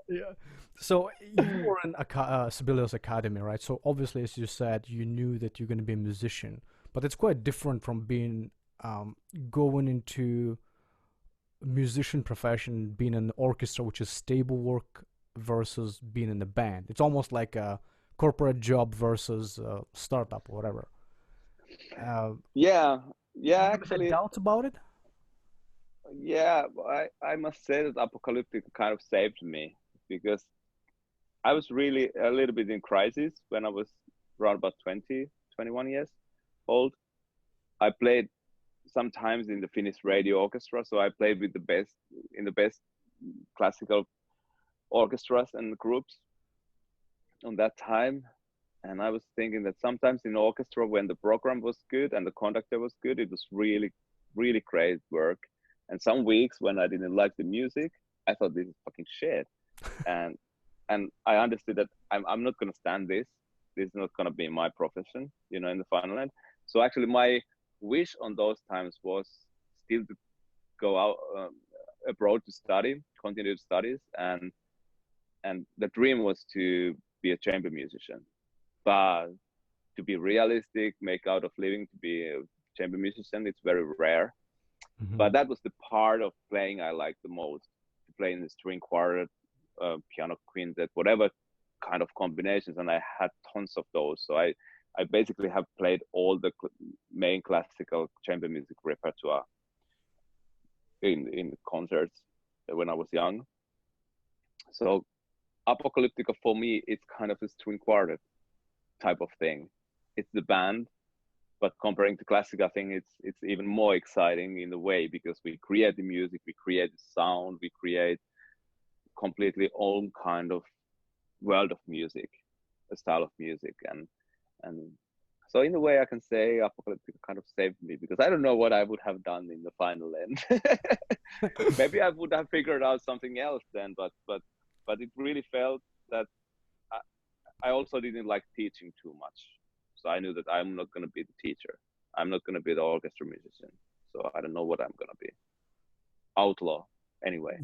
Yeah. So you were in Sibelius Academy, right? So obviously, as you said, you knew that you're going to be a musician, but it's quite different from being going into musician profession, being in an orchestra, which is stable work, versus being in a band. It's almost like a corporate job versus a startup or whatever. Uh, Yeah, you yeah, never had actually, doubts about it? yeah, I must say that Apocalyptic kind of saved me, because I was really a little bit in crisis when I was around about 20, 21 years old. I played sometimes in the Finnish radio orchestra, so I played with the best in the best classical orchestras and groups on that time. And I was thinking that sometimes in orchestra, when the program was good and the conductor was good, it was really, really great work. And some weeks when I didn't like the music, I thought this is fucking shit. And I understood that I'm not gonna stand this. This is not gonna be my profession, you know, in the final end. So actually, my wish on those times was still to go out abroad to study, continue studies, and the dream was to be a chamber musician. But to be realistic, make out of living to be a chamber musician, it's very rare. Mm-hmm. But that was the part of playing I liked the most. To play in the string quartet, piano quintet, whatever kind of combinations, and I had tons of those. So I basically have played all the main classical chamber music repertoire in concerts when I was young. So Apocalyptica for me, it's kind of a string quartet type of thing. It's the band, but comparing to classic, I think it's even more exciting in a way, because we create the music, we create the sound, we create completely own kind of world of music, a style of music, and so in a way I can say Apocalyptica kind of saved me, because I don't know what I would have done in the final end. Maybe I would have figured out something else then, but it really felt that I also didn't like teaching too much. So I knew that I'm not going to be the teacher. I'm not going to be the orchestra musician. So I don't know what I'm going to be. Outlaw, anyway.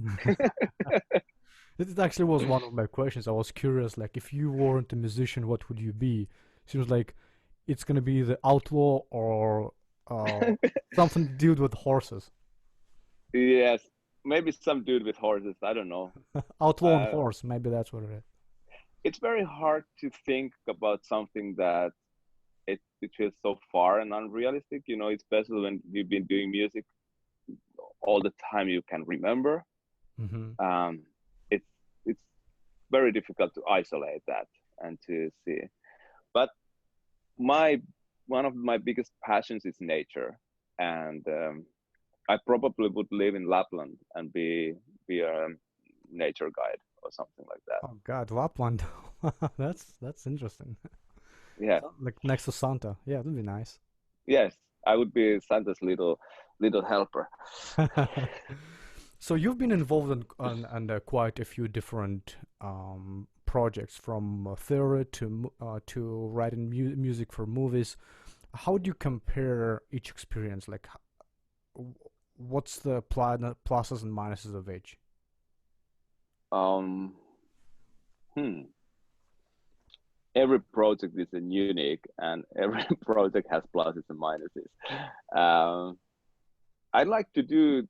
It actually was one of my questions. I was curious, like, if you weren't a musician, what would you be? Seems like it's gonna be the outlaw or something to do with horses. Yes, maybe some dude with horses. I don't know. Outlaw on Uh, horse, maybe that's what it is. it's very hard to think about something that it feels so far and unrealistic. You know, especially when you've been doing music all the time you can remember. Mm-hmm. Um, it's very difficult to isolate that and to see. But my one of my biggest passions is nature, and I probably would live in Lapland and be a nature guide or something like that. Oh God, Lapland. That's interesting. Yeah, Like next to Santa. Yeah, that'd be nice. yes, I would be Santa's little helper. So you've been involved in quite a few different projects, from theater to writing music for movies. How do you compare each experience? Like, what's the pluses and minuses of each? Um, hmm. Every project is a unique, and every project has pluses and minuses. Um, I like to do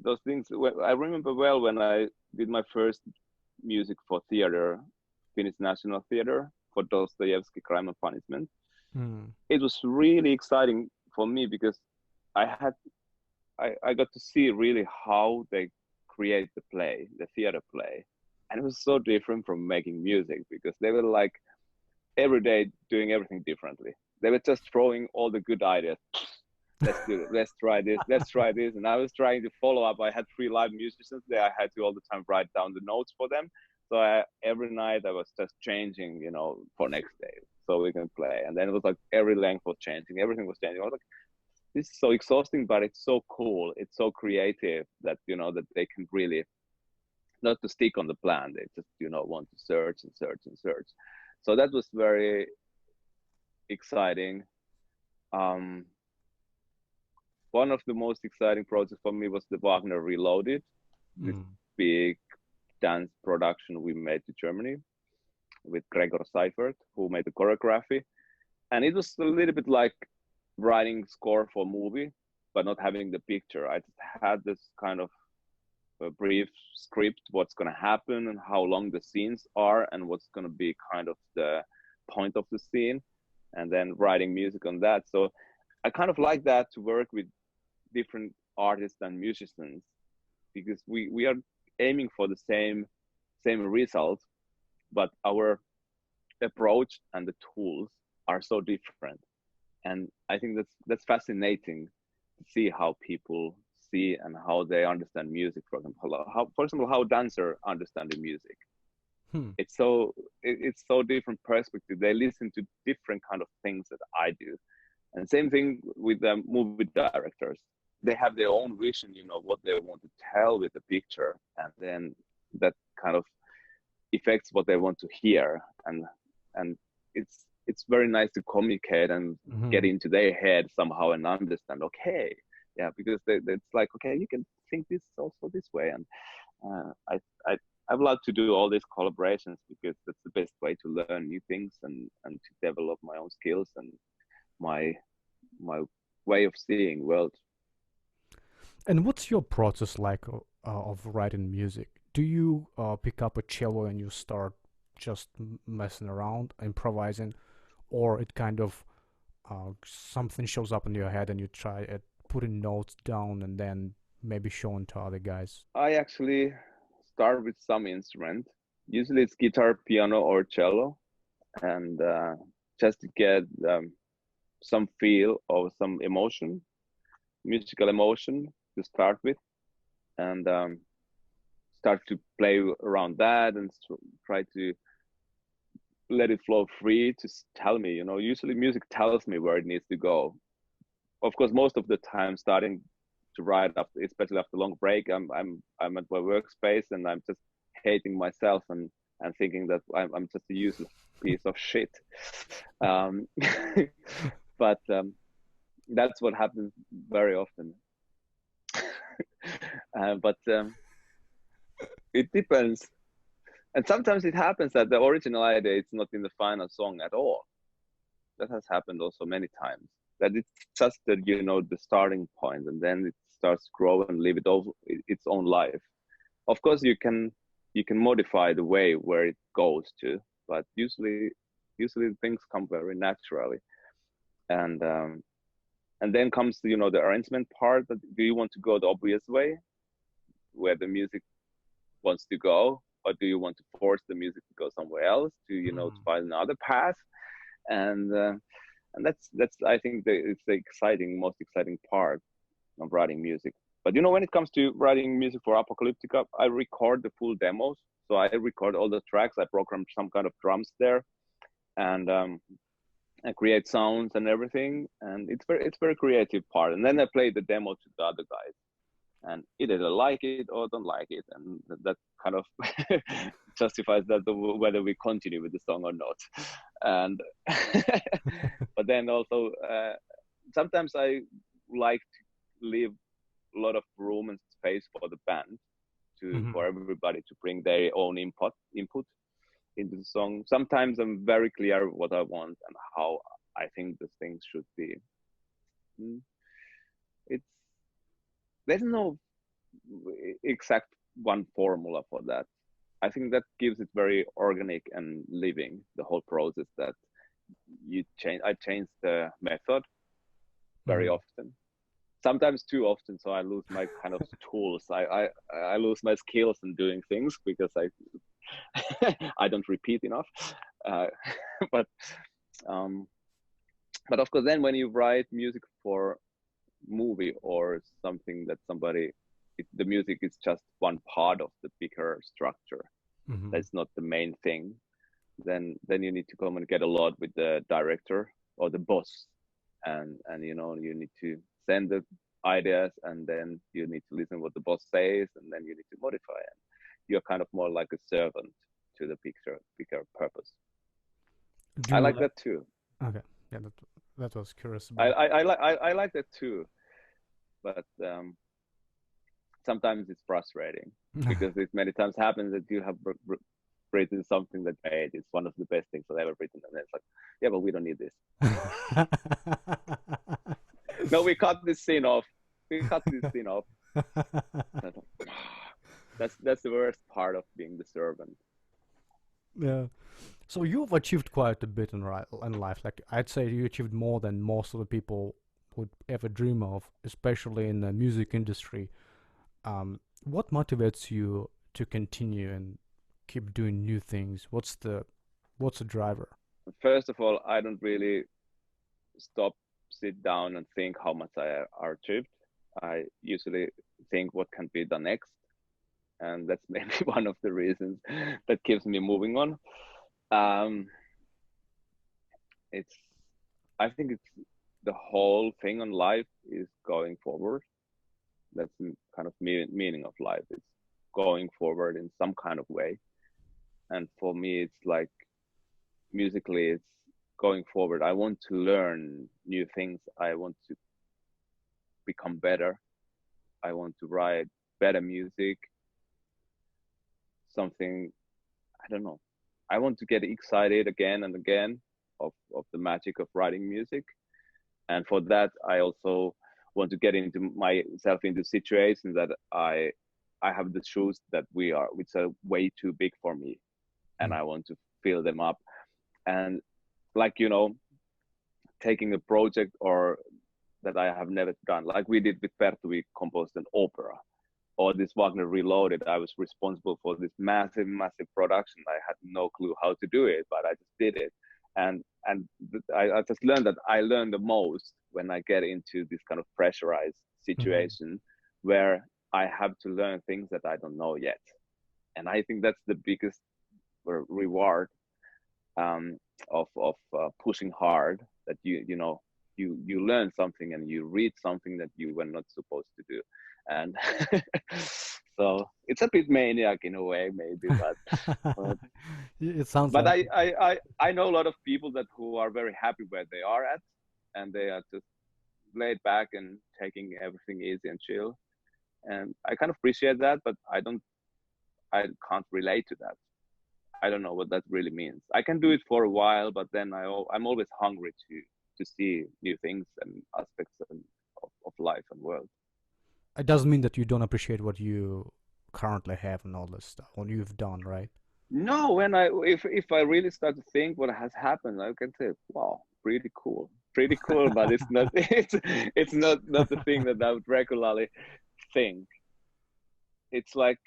those things. I remember well when I did my first music for theater, Finnish National Theater, for Dostoevsky Crime and Punishment. Hmm. It was really exciting for me, because I had I got to see really how they create the play, the theater play, and it was so different from making music, because they were like every day doing everything differently. They were just throwing all the good ideas. Let's do it. Let's try this. Let's try this. And I was trying to follow up. I had 3 live musicians there. I had to all the time write down the notes for them. So every night I was just changing, you know, for next day, so we can play. And then it was like every length was changing. Everything was changing. I was like, this is so exhausting, but it's so cool. It's so creative that, you know, that they can really not to stick on the plan. They just, you know, want to search and search and search. So that was very exciting. Um, one of the most exciting projects for me was the Wagner Reloaded, this big dance production we made to Germany with Gregor Seifert, who made the choreography. And it was a little bit like writing score for a movie, but not having the picture. I just had this kind of a brief script, what's going to happen and how long the scenes are and what's going to be kind of the point of the scene, and then writing music on that. So I kind of like that, to work with different artists and musicians, because we are aiming for the same result, but our approach and the tools are so different. And I think that's fascinating to see how people see and how they understand music. For example, how dancers understand the music. It's so different perspective. They listen to different kind of things that I do. And same thing with the movie directors. They have their own vision, what they want to tell with the picture, and then that kind of affects what they want to hear. And it's very nice to communicate and get into their head somehow and understand. Okay, yeah, because it's like, okay, you can think this also this way. And I've loved to do all these collaborations, because that's the best way to learn new things and to develop my own skills and my way of seeing world. And what's your process like of writing music? Do you pick up a cello and you start just messing around, improvising, or it kind of something shows up in your head and you try putting notes down and then maybe showing to other guys? I actually start with some instrument. Usually it's guitar, piano, or cello, and just to get some feel or some emotion, musical emotion to start with, and start to play around that and try to let it flow free to tell me. Usually music tells me where it needs to go. Of course, most of the time, starting to write after, especially after a long break, I'm at my workspace and I'm just hating myself and thinking that I'm just a useless piece of shit. But that's what happens very often. But it depends. And sometimes it happens that the original idea is not in the final song at all. That has happened also many times. That it's just the the starting point, and then it starts to grow and live its own life. Of course, you can modify the way where it goes to, but usually things come very naturally. And then comes the arrangement part. That do you want to go the obvious way, where the music wants to go, or do you want to force the music to go somewhere else to to find another path? And that's I think it's the most exciting part of writing music. But when it comes to writing music for Apocalyptica, I record the full demos. So I record all the tracks. I program some kind of drums there, and I create sounds and everything. And it's very creative part. And then I play the demo to the other guys, and either they like it or don't like it, and that kind of justifies that whether we continue with the song or not. And but then also sometimes I like to leave a lot of room and space for the band for everybody to bring their own input into the song. Sometimes I'm very clear what I want and how I think the things should be. There's no exact one formula for that. I think that gives it very organic and living, the whole process, that I change the method very often, sometimes too often, so I lose my kind of tools. I lose my skills in doing things because I don't repeat enough. But of course, then when you write music for movie or something that the music is just one part of the bigger structure. That's not the main thing. Then you need to communicate a lot with the director or the boss, and you need to send the ideas, and then you need to listen what the boss says, and then you need to modify it. You're kind of more like a servant to the bigger purpose. I like that too. Okay, yeah, that was curious. I like that too. but sometimes it's frustrating because it many times happens that you have written something that hey, it's one of the best things I've ever written, and it's like, yeah, but we don't need this. No, we cut this scene off. We cut this scene off. That's the worst part of being the servant. Yeah. So you've achieved quite a bit in life. Like I'd say you achieved more than most of the people would ever dream of, especially in the music industry. What motivates you to continue and keep doing new things? What's the driver? First of all, I don't really sit down and think how much I achieved. I usually think what can be done next, and that's maybe one of the reasons that keeps me moving on. It's I think it's the whole thing on life is going forward. That's the kind of meaning of life. It's going forward in some kind of way. And for me, it's like musically, it's going forward. I want to learn new things. I want to become better. I want to write better music. Something, I don't know. I want to get excited again and again of the magic of writing music. And for that, I also want to get into myself into situations that I have the shoes that which are way too big for me, and I want to fill them up. And like taking a project or that I have never done, like we did with Perttu, we composed an opera. Or this Wagner Reloaded, I was responsible for this massive production. I had no clue how to do it, but I just did it. And I just learned that I learn the most when I get into this kind of pressurized situation where I have to learn things that I don't know yet. And I think that's the biggest reward of pushing hard, that you learn something and you read something that you were not supposed to do. And so it's a bit maniac in a way, maybe, but it sounds but like I know a lot of people who are very happy where they are at, and they are just laid back and taking everything easy and chill. And I kind of appreciate that, but I can't relate to that. I don't know what that really means. I can do it for a while, but then I'm always hungry to see new things and aspects of life and world. it doesn't mean that you don't appreciate what you currently have and all this stuff, what you've done, right? No, if I really start to think what has happened, I can say, wow, pretty cool, but it's not it's not the thing that I would regularly think. It's like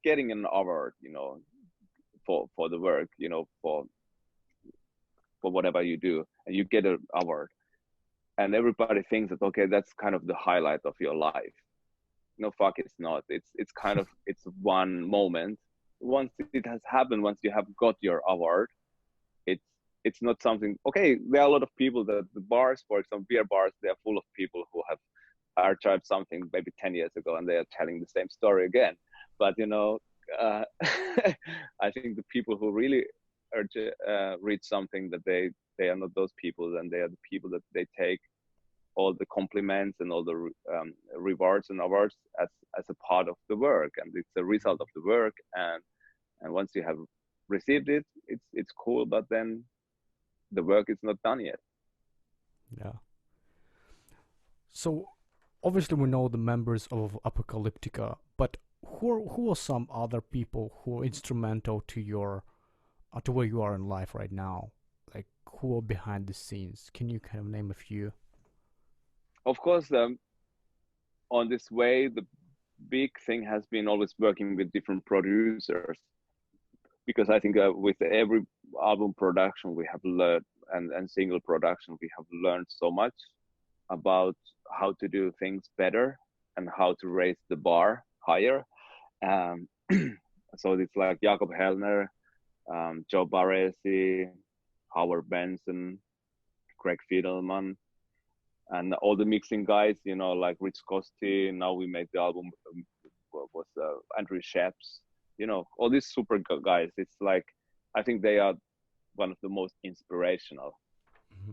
getting an award, for the work, for whatever you do, and you get an award, and everybody thinks that okay, that's kind of the highlight of your life. No, fuck, it's not. It's kind of it's one moment. Once it has happened, once you have got your award, it's not something. Okay, there are a lot of people that the bars, for example, beer bars, they are full of people who have archived something maybe 10 years ago, and they are telling the same story again. But I think the people who really reach something, that they are not those people, and they are the people that they take all the compliments and all the rewards and awards as a part of the work, and it's a result of the work. And once you have received it, it's cool, but then the work is not done yet. Yeah. So obviously we know the members of Apocalyptica, but who are some other people who are instrumental to your to where you are in life right now? Like who are behind the scenes? Can you kind of name a few? Of course, on this way, the big thing has been always working with different producers, because I think with every album production we have learned, and single production, we have learned so much about how to do things better and how to raise the bar higher. Um, so it's like Jakob Hellner, Joe Barresi, Howard Benson, Greg Fiedelman, and all the mixing guys, like Rich Costi. Now we made the album was Andrew Sheps, all these super guys. It's like, I think they are one of the most inspirational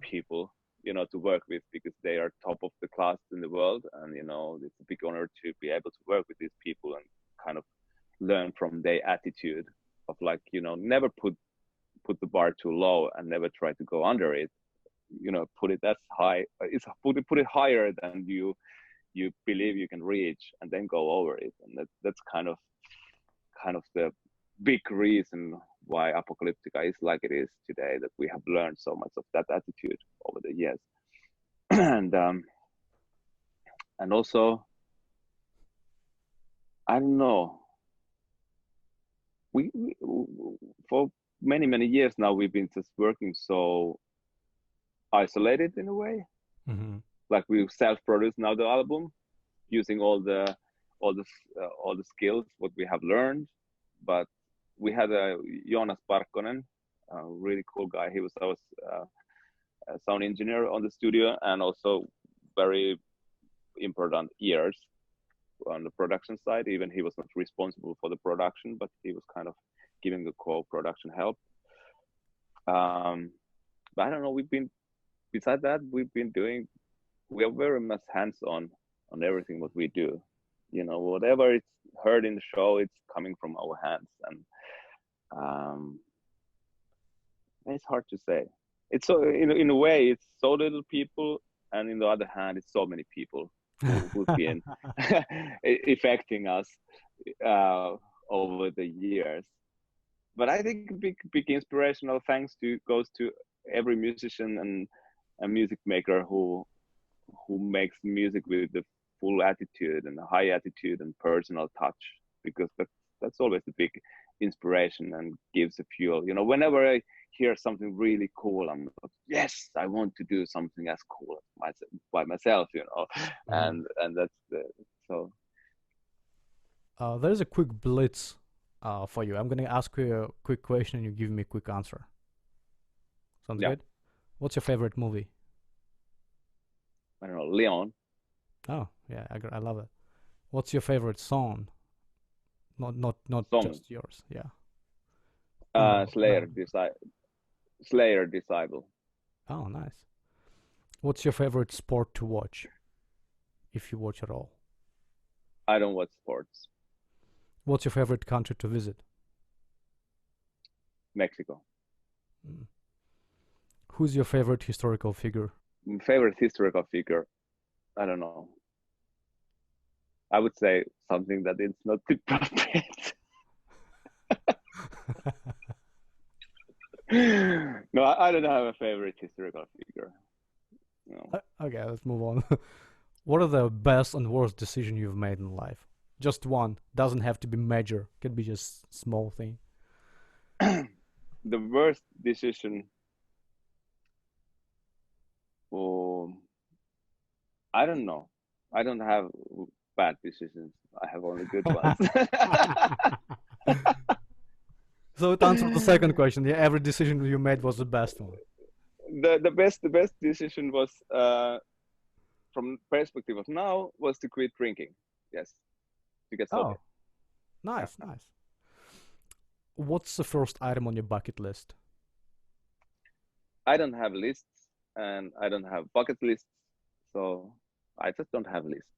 people to work with, because they are top of the class in the world, and it's a big honor to be able to work with these people and kind of learn from their attitude of like, never put the bar too low and never try to go under it. Put it as high, put it higher than you believe you can reach, and then go over it. And that's kind of the big reason why Apocalyptica is like it is today, that we have learned so much of that attitude over the years. and also, I don't know, we for many years now we've been just working so isolated in a way. Mm-hmm. Like we self-produce now the album using all the skills what we have learned. But we had a Jonas Parkkonen, a really cool guy. He was our sound engineer on the studio, and also very important ears on the production side. Even he was not responsible for the production, but he was kind of giving the co-production help. But I don't know, besides that, we are very much hands-on on everything what we do. Whatever it's heard in the show, it's coming from our hands. And it's hard to say. It's so, in a way, it's so little people, and in the other hand, it's so many people who've been affecting us over the years. But I think big inspirational thanks goes to every musician and a music maker who makes music with the full attitude and a high attitude and personal touch, because that's always the big inspiration and gives a fuel. Whenever I hear something really cool, I'm like, yes, I want to do something as cool by myself, Mm-hmm. and that's so. There's a quick blitz for you. I'm gonna ask you a quick question and you give me a quick answer. Sounds Yeah. good? What's your favorite movie? I don't know, Leon. Oh, yeah, I love it. What's your favorite song? Not Song. just yours. Yeah. Or Slayer, band. Slayer Disciple. Oh, nice. What's your favorite sport to watch, if you watch at all? I don't watch sports. What's your favorite country to visit? Mexico. Mm. Who's your favorite historical figure? Favorite historical figure, I don't know. I would say something that it's not appropriate. No, I don't have a favorite historical figure. No. Okay, let's move on. What are the best and worst decision you've made in life? Just one. Doesn't have to be major. Can be just small thing. The worst decision, oh, I don't know. I don't have bad decisions. I have only good ones. So to answer the second question, yeah, every decision you made was the best one. The best decision was, from perspective of now, was to quit drinking. Yes, to get sober. Oh, nice, nice. What's the first item on your bucket list? I don't have lists, and I don't have bucket lists, so I just don't have lists.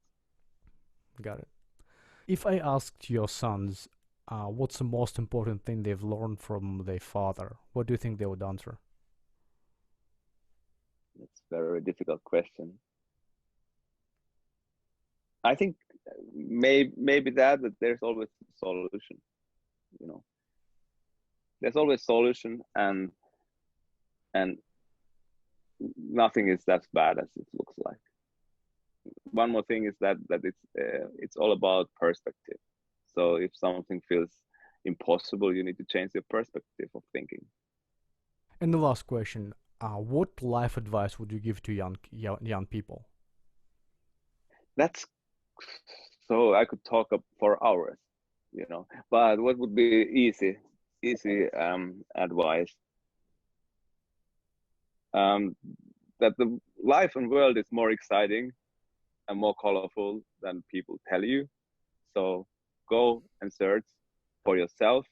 Got it. If I asked your sons, what's the most important thing they've learned from their father, what do you think they would answer? It's a very difficult question. I think maybe that there's always a solution. There's always solution, and nothing is that bad as it looks like. One more thing is that it's all about perspective. So if something feels impossible, you need to change your perspective of thinking. And the last question, what life advice would you give to young people? That's so I could talk up for hours, but what would be easy advice? That the life and world is more exciting and more colorful than people tell you. So go and search for yourself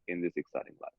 in this exciting life.